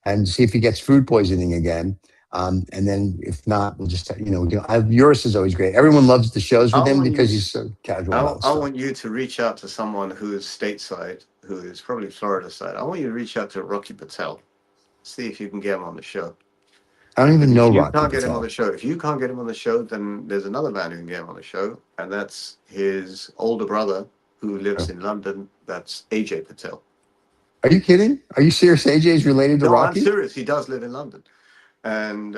S1: and see if he gets food poisoning again. And then if not, we'll just, Eurus is always great. Everyone loves the shows
S3: I
S1: with him
S3: want you.
S1: because he's so casual about
S3: I
S1: stuff.
S3: want you to reach out to someone who is stateside, who is probably Florida side. I want you to reach out to Rocky Patel, see if you can get him on the show.
S1: I don't even
S3: Because
S1: know
S3: if you
S1: Rocky
S3: can't get him on
S1: Patel.
S3: the show, if you can't get him on the show, then there's another man who can get him on the show, and that's his older brother who lives in London. That's AJ Patel.
S1: Are you kidding? Are you serious? AJ is related to
S3: No, I'm
S1: Rocky?
S3: serious. He does live in London, and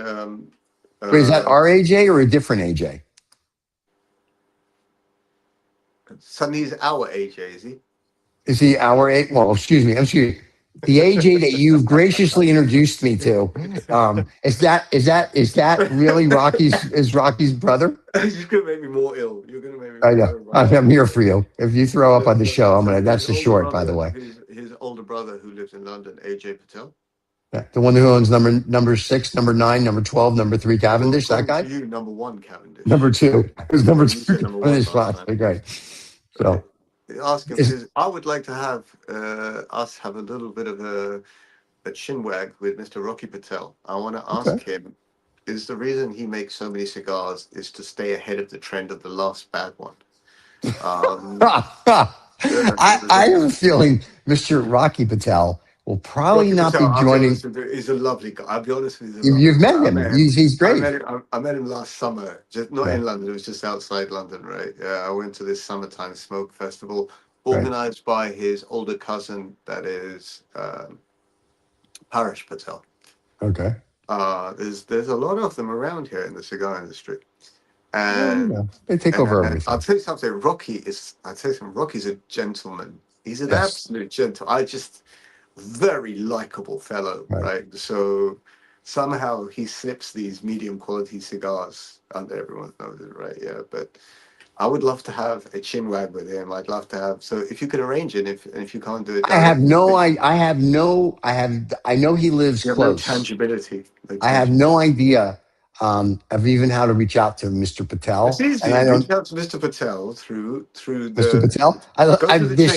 S1: Wait, is that our AJ or a different AJ?
S3: suddenly he's our AJ, is he?
S1: Is he our AJ? Well, excuse me. The AJ that you've graciously introduced me to. Is that really Rocky's brother?
S3: You're just gonna make me more ill. You're gonna make me
S1: I
S3: more
S1: know.
S3: ill by
S1: I'm
S3: saying
S1: here
S3: that.
S1: for you. If you throw up on the show,
S3: So
S1: that's
S3: his
S1: the
S3: older
S1: short, by the
S3: brother,
S1: way.
S3: his older brother who lives in London, AJ Patel.
S1: Yeah, the one who owns number 6, number 9, number 12, number 3
S3: Well,
S1: Cavendish, that
S3: according
S1: guy?
S3: to you, number one Cavendish.
S1: Number 2. It was
S3: Yeah,
S1: number
S3: you
S1: 2
S3: said number one
S1: Cavendish
S3: last
S1: last.
S3: time.
S1: Okay.
S3: Right.
S1: So
S3: Ask him
S1: is
S3: because I would like to have us have a little bit of a chinwag with Mr. Rocky Patel. I want to
S1: okay.
S3: ask him: is the reason he makes so many cigars is to stay ahead of the trend of the last bad one?
S1: I have a feeling Mr. Rocky Patel will probably
S3: Rocky
S1: not
S3: Patel,
S1: be
S3: I'll be
S1: joining.
S3: honest with you, he's a lovely guy. I'll be honest with you, he's a lovely
S1: You've
S3: guy.
S1: met
S3: I
S1: him.
S3: met him.
S1: He's great.
S3: I met him last summer, just not
S1: Yeah.
S3: in London. It was just outside London, right? Yeah, I went to this summertime smoke festival
S1: Right.
S3: organized by his older cousin, that is Parish Patel.
S1: Okay.
S3: There's a lot of them around here in the cigar industry,
S1: Well,
S3: and
S1: they take over
S3: I'll
S1: everything.
S3: tell you something. Rocky's a gentleman. He's an
S1: Yes.
S3: absolute gentle. I just very likable fellow,
S1: Right.
S3: right? So somehow he slips these medium quality cigars under everyone's noses, right? Yeah, but I would love to have a chin wag with him. I'd love to have. So if you could arrange it, if you can't do it
S1: I have
S3: directly,
S1: no
S3: you
S1: I know he lives
S3: have no
S1: close.
S3: tangibility. No
S1: I have
S3: tangibility.
S1: no idea of even how to reach out to Mr.
S3: It's
S1: Patel. And
S3: easy.
S1: I don't
S3: Reach out to Mr. Patel through
S1: Mr.
S3: the
S1: Patel.
S3: go through the chain.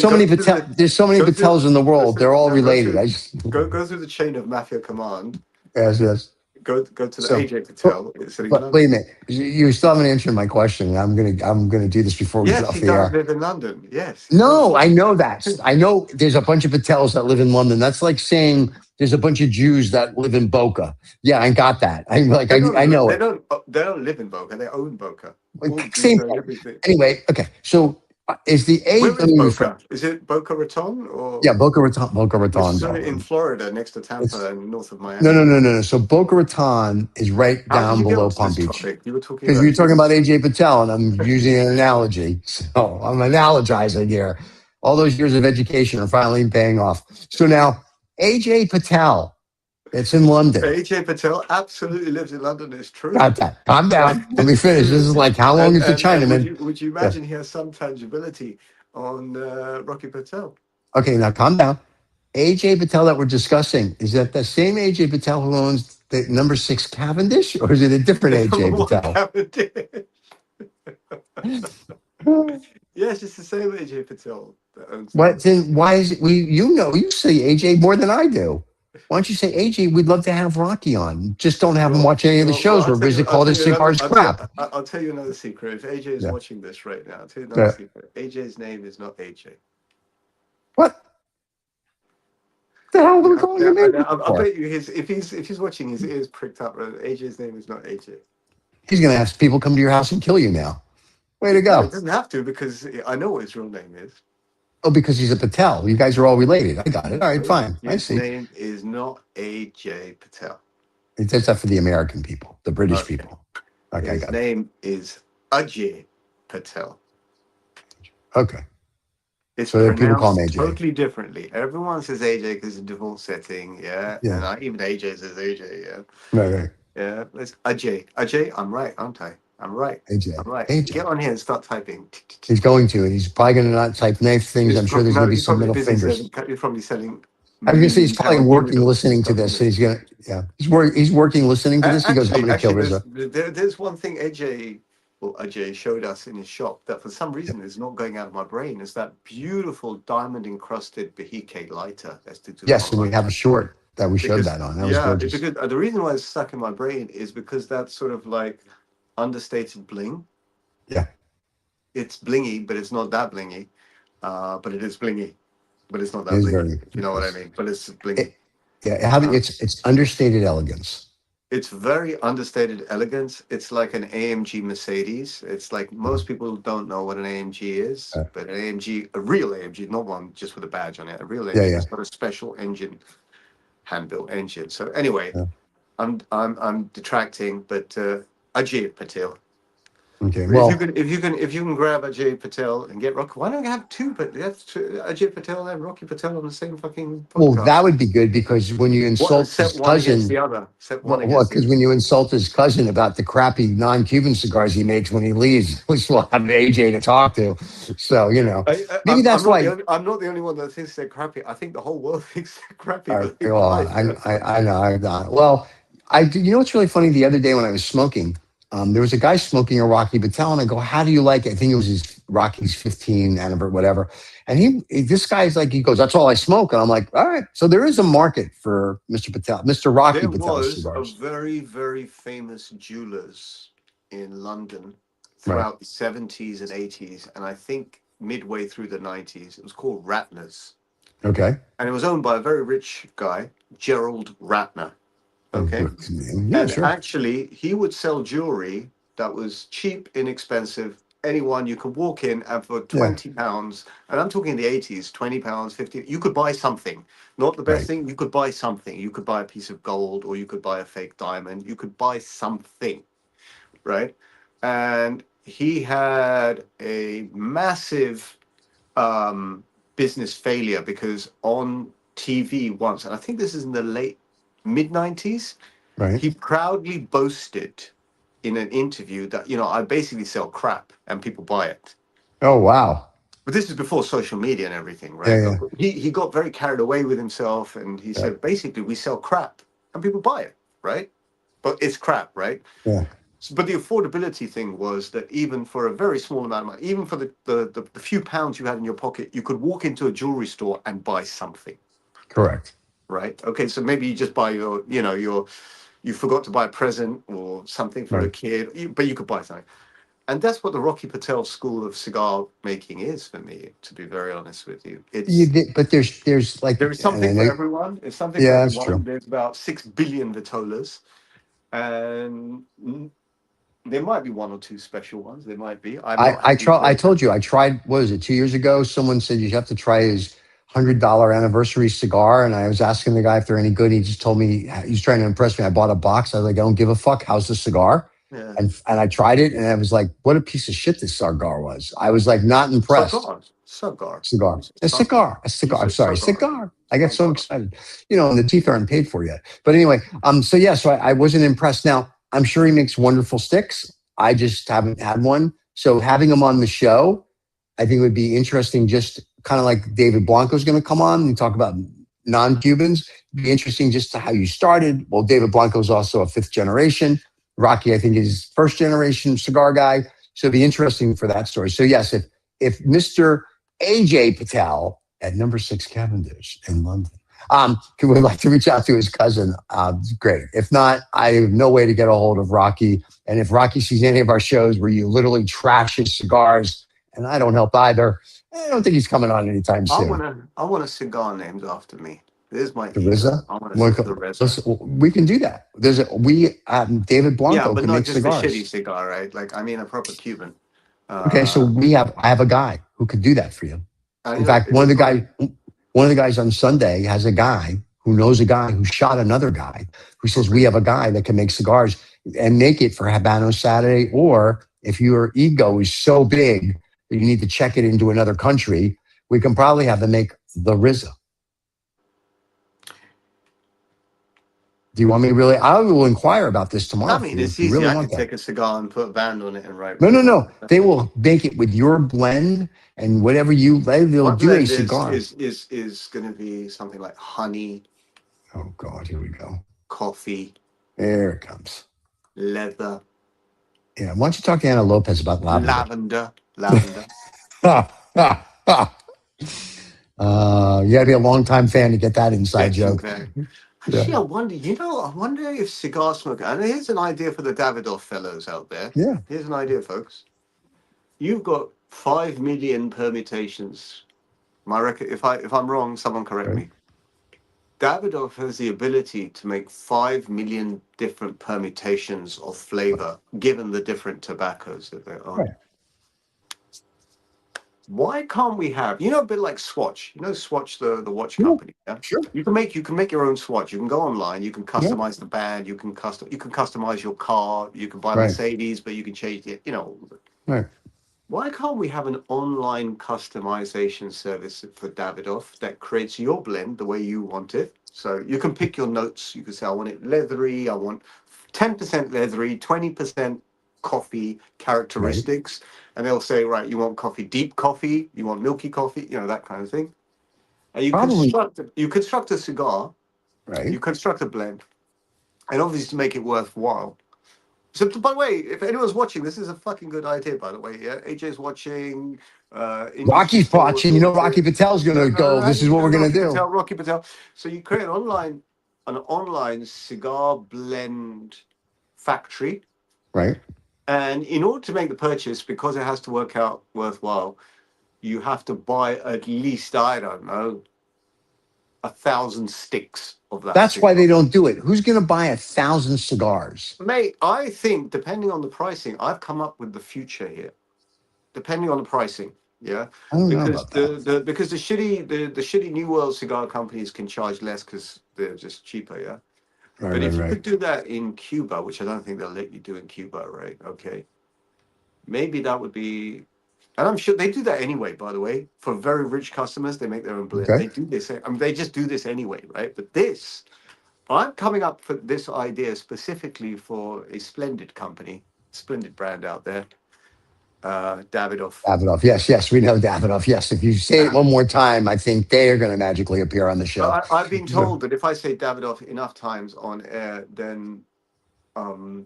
S1: There's so many
S3: Go through
S1: Patels in the world. They're all
S3: no,
S1: related. I just
S3: go through the chain of Mafia Command.
S1: yes.
S3: Go to the
S1: So
S3: AJ
S1: but,
S3: Patel sitting in
S1: but
S3: London.
S1: wait a minute. You still haven't answered my question. I'm gonna do this before we get
S3: Yes,
S1: off
S3: he
S1: the
S3: does
S1: air.
S3: live in London. Yes, he does.
S1: No, I know that. I know there's a bunch of Patels that live in London. That's like saying there's a bunch of Jews that live in Boca. Yeah, I got that. I know it.
S3: They don't live in Boca. They own Boca. All Jews
S1: Same
S3: own
S1: thing.
S3: everything.
S1: Anyway, okay. So is the A?
S3: Where
S1: Let
S3: is
S1: me rephrase.
S3: Boca? Is it Boca Raton or
S1: Yeah, Boca Raton. Boca
S3: which
S1: Raton.
S3: is in Florida, next to
S1: It's
S3: Tampa and north of
S1: no,
S3: Miami?
S1: no, no, no, no. So Boca Raton is right
S3: How did
S1: down
S3: you get
S1: below
S3: onto
S1: Palm
S3: this
S1: Beach.
S3: topic? You were talking
S1: Because
S3: about
S1: you're talking about
S3: Jews.
S1: AJ Patel, and I'm using an analogy. So I'm analogizing here. All those years of education are finally paying off. So now AJ Patel, it's in London.
S3: AJ Patel absolutely lives in London. It's true.
S1: Got that. Calm down. Let me
S3: It's
S1: finish. This
S3: true.
S1: is like how long is the
S3: And
S1: Chinaman?
S3: would you
S1: Yeah.
S3: imagine he has some tangibility on Rocky Patel?
S1: Okay, now calm down. AJ Patel that we're discussing, is that the same AJ Patel who owns the number 6 Cavendish, or is it a different
S3: Number
S1: AJ
S3: one
S1: Patel?
S3: Cavendish. Yes, it's the same AJ Patel that owns the
S1: What
S3: company.
S1: then? Why is it? You say AJ more than I do. Why don't you say AJ? We'd love to have Rocky on. Just don't have him watch any of the
S3: Well,
S1: shows where Rizzo called his cigars crap.
S3: I'll tell you another secret. If AJ is
S1: Yeah.
S3: watching this right now, I'll tell you another
S1: Yeah.
S3: secret. AJ's name is not AJ.
S1: What the hell are we
S3: Yeah,
S1: calling him AJ
S3: I'll
S1: for?
S3: bet you if he's watching, his ears pricked up. AJ's name is not AJ.
S1: He's gonna have people come to your house and kill you now. Way to
S3: No, it
S1: go.
S3: doesn't have to because I know what his real name is.
S1: Oh, because he's a Patel. You guys are all related. I got it. All right, fine. I
S3: His
S1: see.
S3: name is not AJ Patel.
S1: He does that for the American people, the British
S3: Okay.
S1: people. Okay, I
S3: His
S1: got it.
S3: name is Ajay Patel.
S1: Okay.
S3: It's
S1: So people call him
S3: pronounced
S1: AJ.
S3: totally differently. Everyone says AJ because it's a default setting, yeah.
S1: Yeah.
S3: And even AJ says AJ, yeah.
S1: Right.
S3: Yeah. It's Ajay. Ajay, I'm right, aren't I? I'm right.
S1: AJ.
S3: I'm right.
S1: AJ.
S3: Get on here and start typing.
S1: He's going to, and he's probably going to not type nice things. I'm sure there's going to be
S3: He's
S1: some
S3: probably
S1: middle
S3: busy
S1: fingers.
S3: selling. He's probably selling
S1: I was going to say he's
S3: million
S1: probably
S3: pound
S1: working,
S3: noodles and
S1: listening to
S3: stuff,
S1: this,
S3: you
S1: and he's working, listening to this. He goes, "I'm going to kill Rizzo."
S3: There's one thing Ajay showed us in his shop that for some reason is not going out of my brain. Is that beautiful diamond encrusted Behike lighter?
S1: Yes, and we have a short that we showed
S3: Because
S1: that on. That was gorgeous.
S3: because the reason why it's stuck in my brain is because that's sort of like understated bling.
S1: Yeah.
S3: It's blingy, but it's not that blingy. But it is blingy, but it's not
S1: It
S3: that
S1: is
S3: blingy.
S1: very.
S3: You know what I mean? But it's blingy.
S1: It's understated elegance.
S3: It's very understated elegance. It's like an AMG Mercedes. It's like most people don't know what an AMG is, but an AMG, a real AMG, not one just with a badge on it, a real AMG. It's got a special engine, hand-built engine. So anyway,
S1: Yeah.
S3: I'm detracting, but Ajay Patel.
S1: Okay.
S3: But
S1: Well,
S3: if you can grab Ajay Patel and get Rocky, why don't you have two? But you have Ajay Patel and Rocky Patel on the same fucking podcast.
S1: that would be good because when you insult
S3: Set
S1: his
S3: one against
S1: cousin,
S3: the other. Set one
S1: well,
S3: against the
S1: because when you insult his cousin about the crappy non-Cuban cigars he makes when he leaves, which we'll have AJ to talk to. So maybe that's why.
S3: I'm not the only one that thinks they're crappy. I think the whole world thinks they're crappy.
S1: I know. Well, you know what's really funny? The other day when I was smoking, there was a guy smoking a Rocky Patel, and I go, "How do you like it?" I think it was his Rocky's 15 anniversary, whatever. And this guy's like, he goes, "That's all I smoke." And I'm like, "All right." So there is a market for Mr. Patel, Mr. Rocky
S3: There
S1: Patel
S3: was a
S1: cigars.
S3: very, very famous jewelers in London throughout the 70s and 80s, and I think midway through the 90s. It was called Ratner's.
S1: Okay.
S3: And it was owned by a very rich guy, Gerald Ratner. Okay.
S1: Yeah,
S3: And
S1: sure.
S3: actually, he would sell jewelry that was cheap, inexpensive. Anyone you could walk in and for £20, and I'm talking the 80s, £20, 50, you could buy something. Not the best thing, you could buy something. You could buy a piece of gold or you could buy a fake diamond. You could buy something, right? And he had a massive business failure because on TV once, and I think this is in the late mid 90s, he proudly boasted in an interview that, I basically sell crap and people buy it.
S1: Oh, wow.
S3: But this is before social media and everything, right?
S1: Yeah.
S3: He got very carried away with himself and he said, basically, we sell crap and people buy it, right? But it's crap, right?
S1: Yeah.
S3: But the affordability thing was that even for a very small amount of money, even for the few pounds you had in your pocket, you could walk into a jewelry store and buy something.
S1: Correct.
S3: Right. Okay. So maybe you just buy you forgot to buy a present or something for a kid, but you could buy something. And that's what the Rocky Patel school of cigar making is for me, to be very honest with you.
S1: But there's like
S3: there is something for everyone. It's something for
S1: that's
S3: everyone.
S1: true.
S3: There's about 6 billion Vitolas, and there might be one or two special ones. There might be.
S1: I told you I tried. What was it? 2 years ago, someone said you have to try his $100 anniversary cigar, and I was asking the guy if they're any good. He just told me he's trying to impress me. I bought a box. I was like, I don't give a fuck. How's the cigar?
S3: Yeah.
S1: And I tried it, and I was like, what a piece of shit this cigar was. I was like not impressed.
S3: Cigar.
S1: A cigar. I'm sorry, cigar. I get so excited, and the teeth aren't paid for yet. But anyway, so I wasn't impressed. Now I'm sure he makes wonderful sticks. I just haven't had one. So having him on the show, I think would be interesting. Just kind of like David Blanco's going to come on and talk about non-Cubans. It'd be interesting just to how you started. Well, David Blanco's also a fifth generation. Rocky, I think, is first generation cigar guy. So it'd be interesting for that story. So yes, if Mr. AJ Patel at number 6 Cavendish in London would like to reach out to his cousin, great. If not, I have no way to get a hold of Rocky. And if Rocky sees any of our shows where you literally trash his cigars, and I don't help either, I don't think he's coming on anytime soon.
S3: I want a cigar named after me. There's my
S1: The
S3: ego.
S1: RZA?
S3: I want the Reza.
S1: Listen, we can do that. David
S3: Yeah,
S1: Blanco
S3: but
S1: can
S3: not
S1: make
S3: just the shitty
S1: cigars.
S3: cigar, right? Like, I mean, a proper Cuban.
S1: Okay, so I have a guy who could do that for you. In fact,
S3: Is it called?
S1: one of the guys on Sunday has a guy who knows a guy who shot another guy who says we have a guy that can make cigars and make it for Habanos Saturday. Or if your ego is so big that you need to check it into another country, we can probably have them make the RZA. Do you want me to really? I will inquire about this tomorrow.
S3: I mean, it's
S1: if you
S3: easy.
S1: really
S3: I
S1: want
S3: can
S1: that.
S3: take a cigar and put a band on it and write.
S1: No. They will make it with your blend and whatever they'll
S3: My
S1: do a
S3: blend
S1: cigar.
S3: is going to be something like honey.
S1: Oh God, here we go.
S3: Coffee.
S1: There it comes.
S3: Leather.
S1: Yeah, why don't you talk to Anna Lopez about lavender?
S3: Lavender.
S1: You got to be a longtime fan to get that inside joke.
S3: Actually, I wonder if cigar smoker, and here's an idea for the Davidoff fellows out there.
S1: Yeah.
S3: Here's an idea, folks. You've got 5 million permutations. If I'm wrong, someone correct me. Davidoff has the ability to make 5 million different permutations of flavor, given the different tobaccos that they're on.
S1: Right.
S3: Why can't we have, a bit like Swatch? Swatch, the watch company. Yeah?
S1: Sure.
S3: You can make your own Swatch. You can go online. You can customize the band. You can customize your car. You can buy Mercedes, but you can change it.
S1: Right.
S3: Why can't we have an online customization service for Davidoff that creates your blend the way you want it? So you can pick your notes. You can say, I want it leathery. I want 10% leathery, 20% coffee characteristics. Right. And they'll say, right, you want deep coffee, you want milky coffee, that kind of thing. And you construct a cigar,
S1: right?
S3: You construct a blend, and obviously to make it worthwhile. So, by the way, if anyone's watching, this is a fucking good idea, by the way. Yeah, AJ's watching.
S1: Rocky's watching. Rocky Patel's going to go. This is what we're going to do.
S3: Rocky Patel. So you create an online cigar blend factory.
S1: Right.
S3: And in order to make the purchase, because it has to work out worthwhile, you have to buy at least, I don't know, 1,000 sticks of that.
S1: That's why they don't do it. Who's going to buy 1,000 cigars?
S3: Mate, I think depending on the pricing, I've come up with the future here. Depending on the pricing, yeah.
S1: I don't know about that.
S3: Because the shitty New World cigar companies can charge less because they're just cheaper, yeah. Right, but if you could do that in Cuba, which I don't think they'll let you do in Cuba, right? Okay. Maybe that would be, and I'm sure they do that anyway, by the way. For very rich customers, they make their own blend. Okay. They do this. They just do this anyway, right? But I'm coming up for this idea specifically for a splendid company, splendid brand out there. Davidoff.
S1: Davidoff, yes, we know Davidoff. Yes, if you say it one more time, I think they are going to magically appear on the show.
S3: I've been told that if I say Davidoff enough times on air, then
S1: do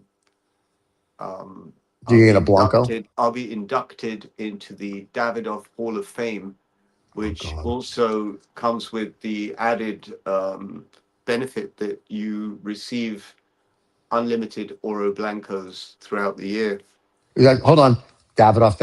S1: you get a Blanco?
S3: I'll be inducted into the Davidoff Hall of Fame, which also comes with the added benefit that you receive unlimited Oro Blancos throughout the year.
S1: Hold on. Davidoff.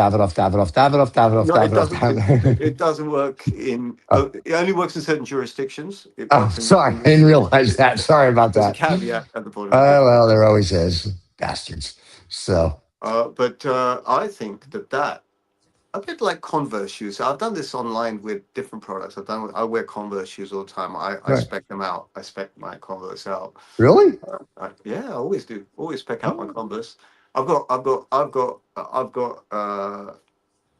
S3: It doesn't work in. It only works in certain jurisdictions.
S1: Sorry, I didn't realize that. Sorry about that.
S3: There's a caveat at the bottom.
S1: Well, there always is, bastards. So.
S3: But I think that a bit like Converse shoes. I've done this online with different products. I wear Converse shoes all the time. I spec them out. I spec my Converse out.
S1: Really?
S3: Yeah, I always do. Always spec out my Converse. I've got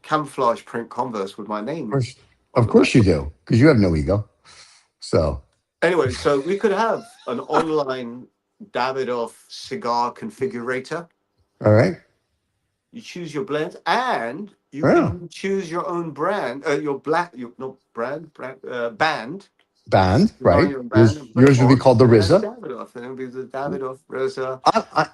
S3: camouflage print Converse with my name.
S1: Of course you do, because you have no ego. So
S3: anyway, so we could have an online Davidoff cigar configurator.
S1: All right.
S3: You choose your blend, and you can choose your own brand. Band.
S1: Band, right?
S3: Iranian band, and put it
S1: Yours would be
S3: on,
S1: called the
S3: and then
S1: RZA.
S3: Davidoff. And it'll be the Davidoff Reza.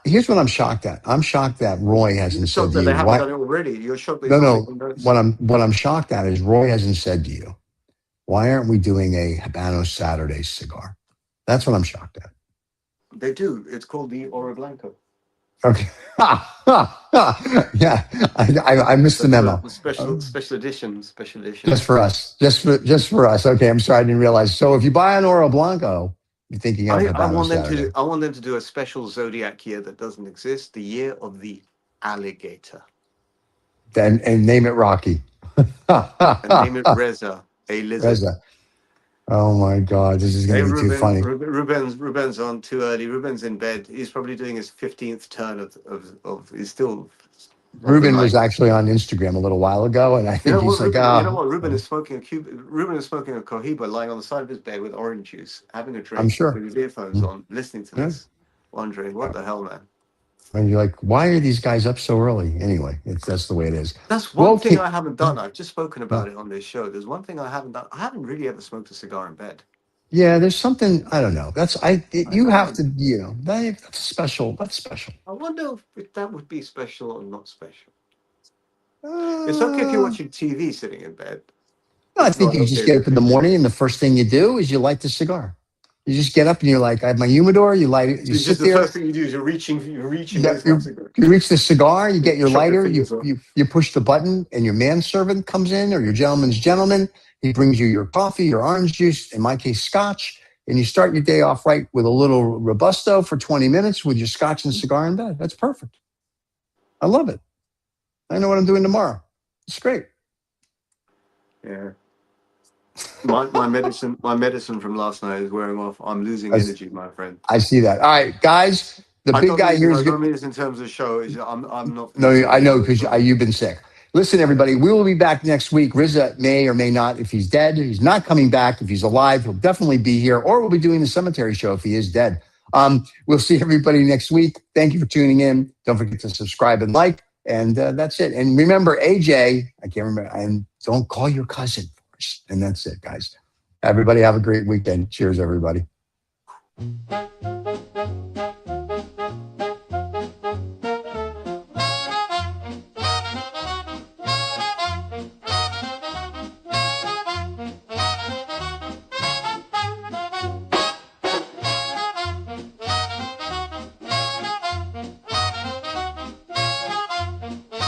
S1: Here's what I'm shocked at. I'm shocked that Roy
S3: You're
S1: hasn't said
S3: shocked
S1: to
S3: that they
S1: you,
S3: haven't
S1: "What?"
S3: done it already. You're shocked that it's
S1: No,
S3: not
S1: no.
S3: making notes.
S1: What I'm shocked at is Roy hasn't said to you, "Why aren't we doing a Habanos Saturday cigar?" That's what I'm shocked at.
S3: They do. It's called the Oro Blanco.
S1: Okay. Yeah, I missed the
S3: That's
S1: memo.
S3: a special edition. Special edition.
S1: Just for us. Just for us. Okay, I'm sorry, I didn't realize. So if you buy an Oro Blanco, you're thinking of
S3: I
S1: Habanos
S3: want them
S1: Saturday.
S3: to. I want them to do a special zodiac year that doesn't exist. The year of the alligator.
S1: Then and name it Rocky.
S3: And name it Reza, a lizard.
S1: Reza. Oh my God, this is
S3: Hey,
S1: going to be too funny.
S3: Ruben's on too early. Ruben's in bed. He's probably doing his 15th turn of he's still of the
S1: Ruben was
S3: night.
S1: actually on Instagram a little while ago, and I
S3: You
S1: think
S3: know
S1: he's
S3: what,
S1: like,
S3: Ruben? You know
S1: ah,
S3: what? Ruben is smoking a Cuban. Ruben is smoking a cohiba, lying on the side of his bed with orange juice, having a
S1: I'm
S3: drink
S1: sure.
S3: with his earphones on, listening to
S1: Yeah.
S3: this, wondering what the hell, man.
S1: And you're like, why are these guys up so early? Anyway, that's the way it is.
S3: That's one
S1: Well,
S3: thing I haven't
S1: yeah,
S3: done. I've just spoken about it on this show. There's one thing I haven't done. I haven't really ever smoked a cigar in bed.
S1: yeah, there's something I don't know.
S3: I
S1: You have
S3: know.
S1: to, that's special. That's special.
S3: I wonder if that would be special or not special. It's okay if you're
S1: Uh,
S3: watching TV sitting in bed.
S1: I
S3: It's
S1: think
S3: not
S1: you just
S3: okay
S1: get
S3: if
S1: up in the
S3: you're.
S1: morning, and the first thing you do is you light the cigar. You just get up and you're like, I have my humidor. You light it. You
S3: It's just
S1: sit
S3: the
S1: there.
S3: first thing you do is you're reaching.
S1: Yeah,
S3: Where's my cigar?
S1: you reach the cigar, you get your
S3: Chop your
S1: lighter,
S3: fingers off.
S1: you push the button, and your manservant comes in, or your gentleman's gentleman. He brings you your coffee, your orange juice, in my case, scotch, and you start your day off right with a little Robusto for 20 minutes with your scotch and cigar in bed. That's perfect. I love it. I know what I'm doing tomorrow. It's great.
S3: Yeah. My medicine from last night is wearing off. I'm losing
S1: I,
S3: energy, my friend.
S1: I see that. All right, guys, the
S3: I
S1: big
S3: don't
S1: guy
S3: mean
S1: here
S3: I
S1: is
S3: don't
S1: good.
S3: mean this in terms of show. I'm not
S1: No,
S3: feeling so
S1: I
S3: good.
S1: know because you've been sick. Listen, everybody, we will be back next week. RZA may or may not. If he's dead, he's not coming back. If he's alive, he'll definitely be here, or we'll be doing the cemetery show if he is dead. We'll see everybody next week. Thank you for tuning in. Don't forget to subscribe and like. And that's it. And remember, AJ, I can't remember, and don't call your cousin first. And that's it, guys. Everybody have a great weekend. Cheers, everybody.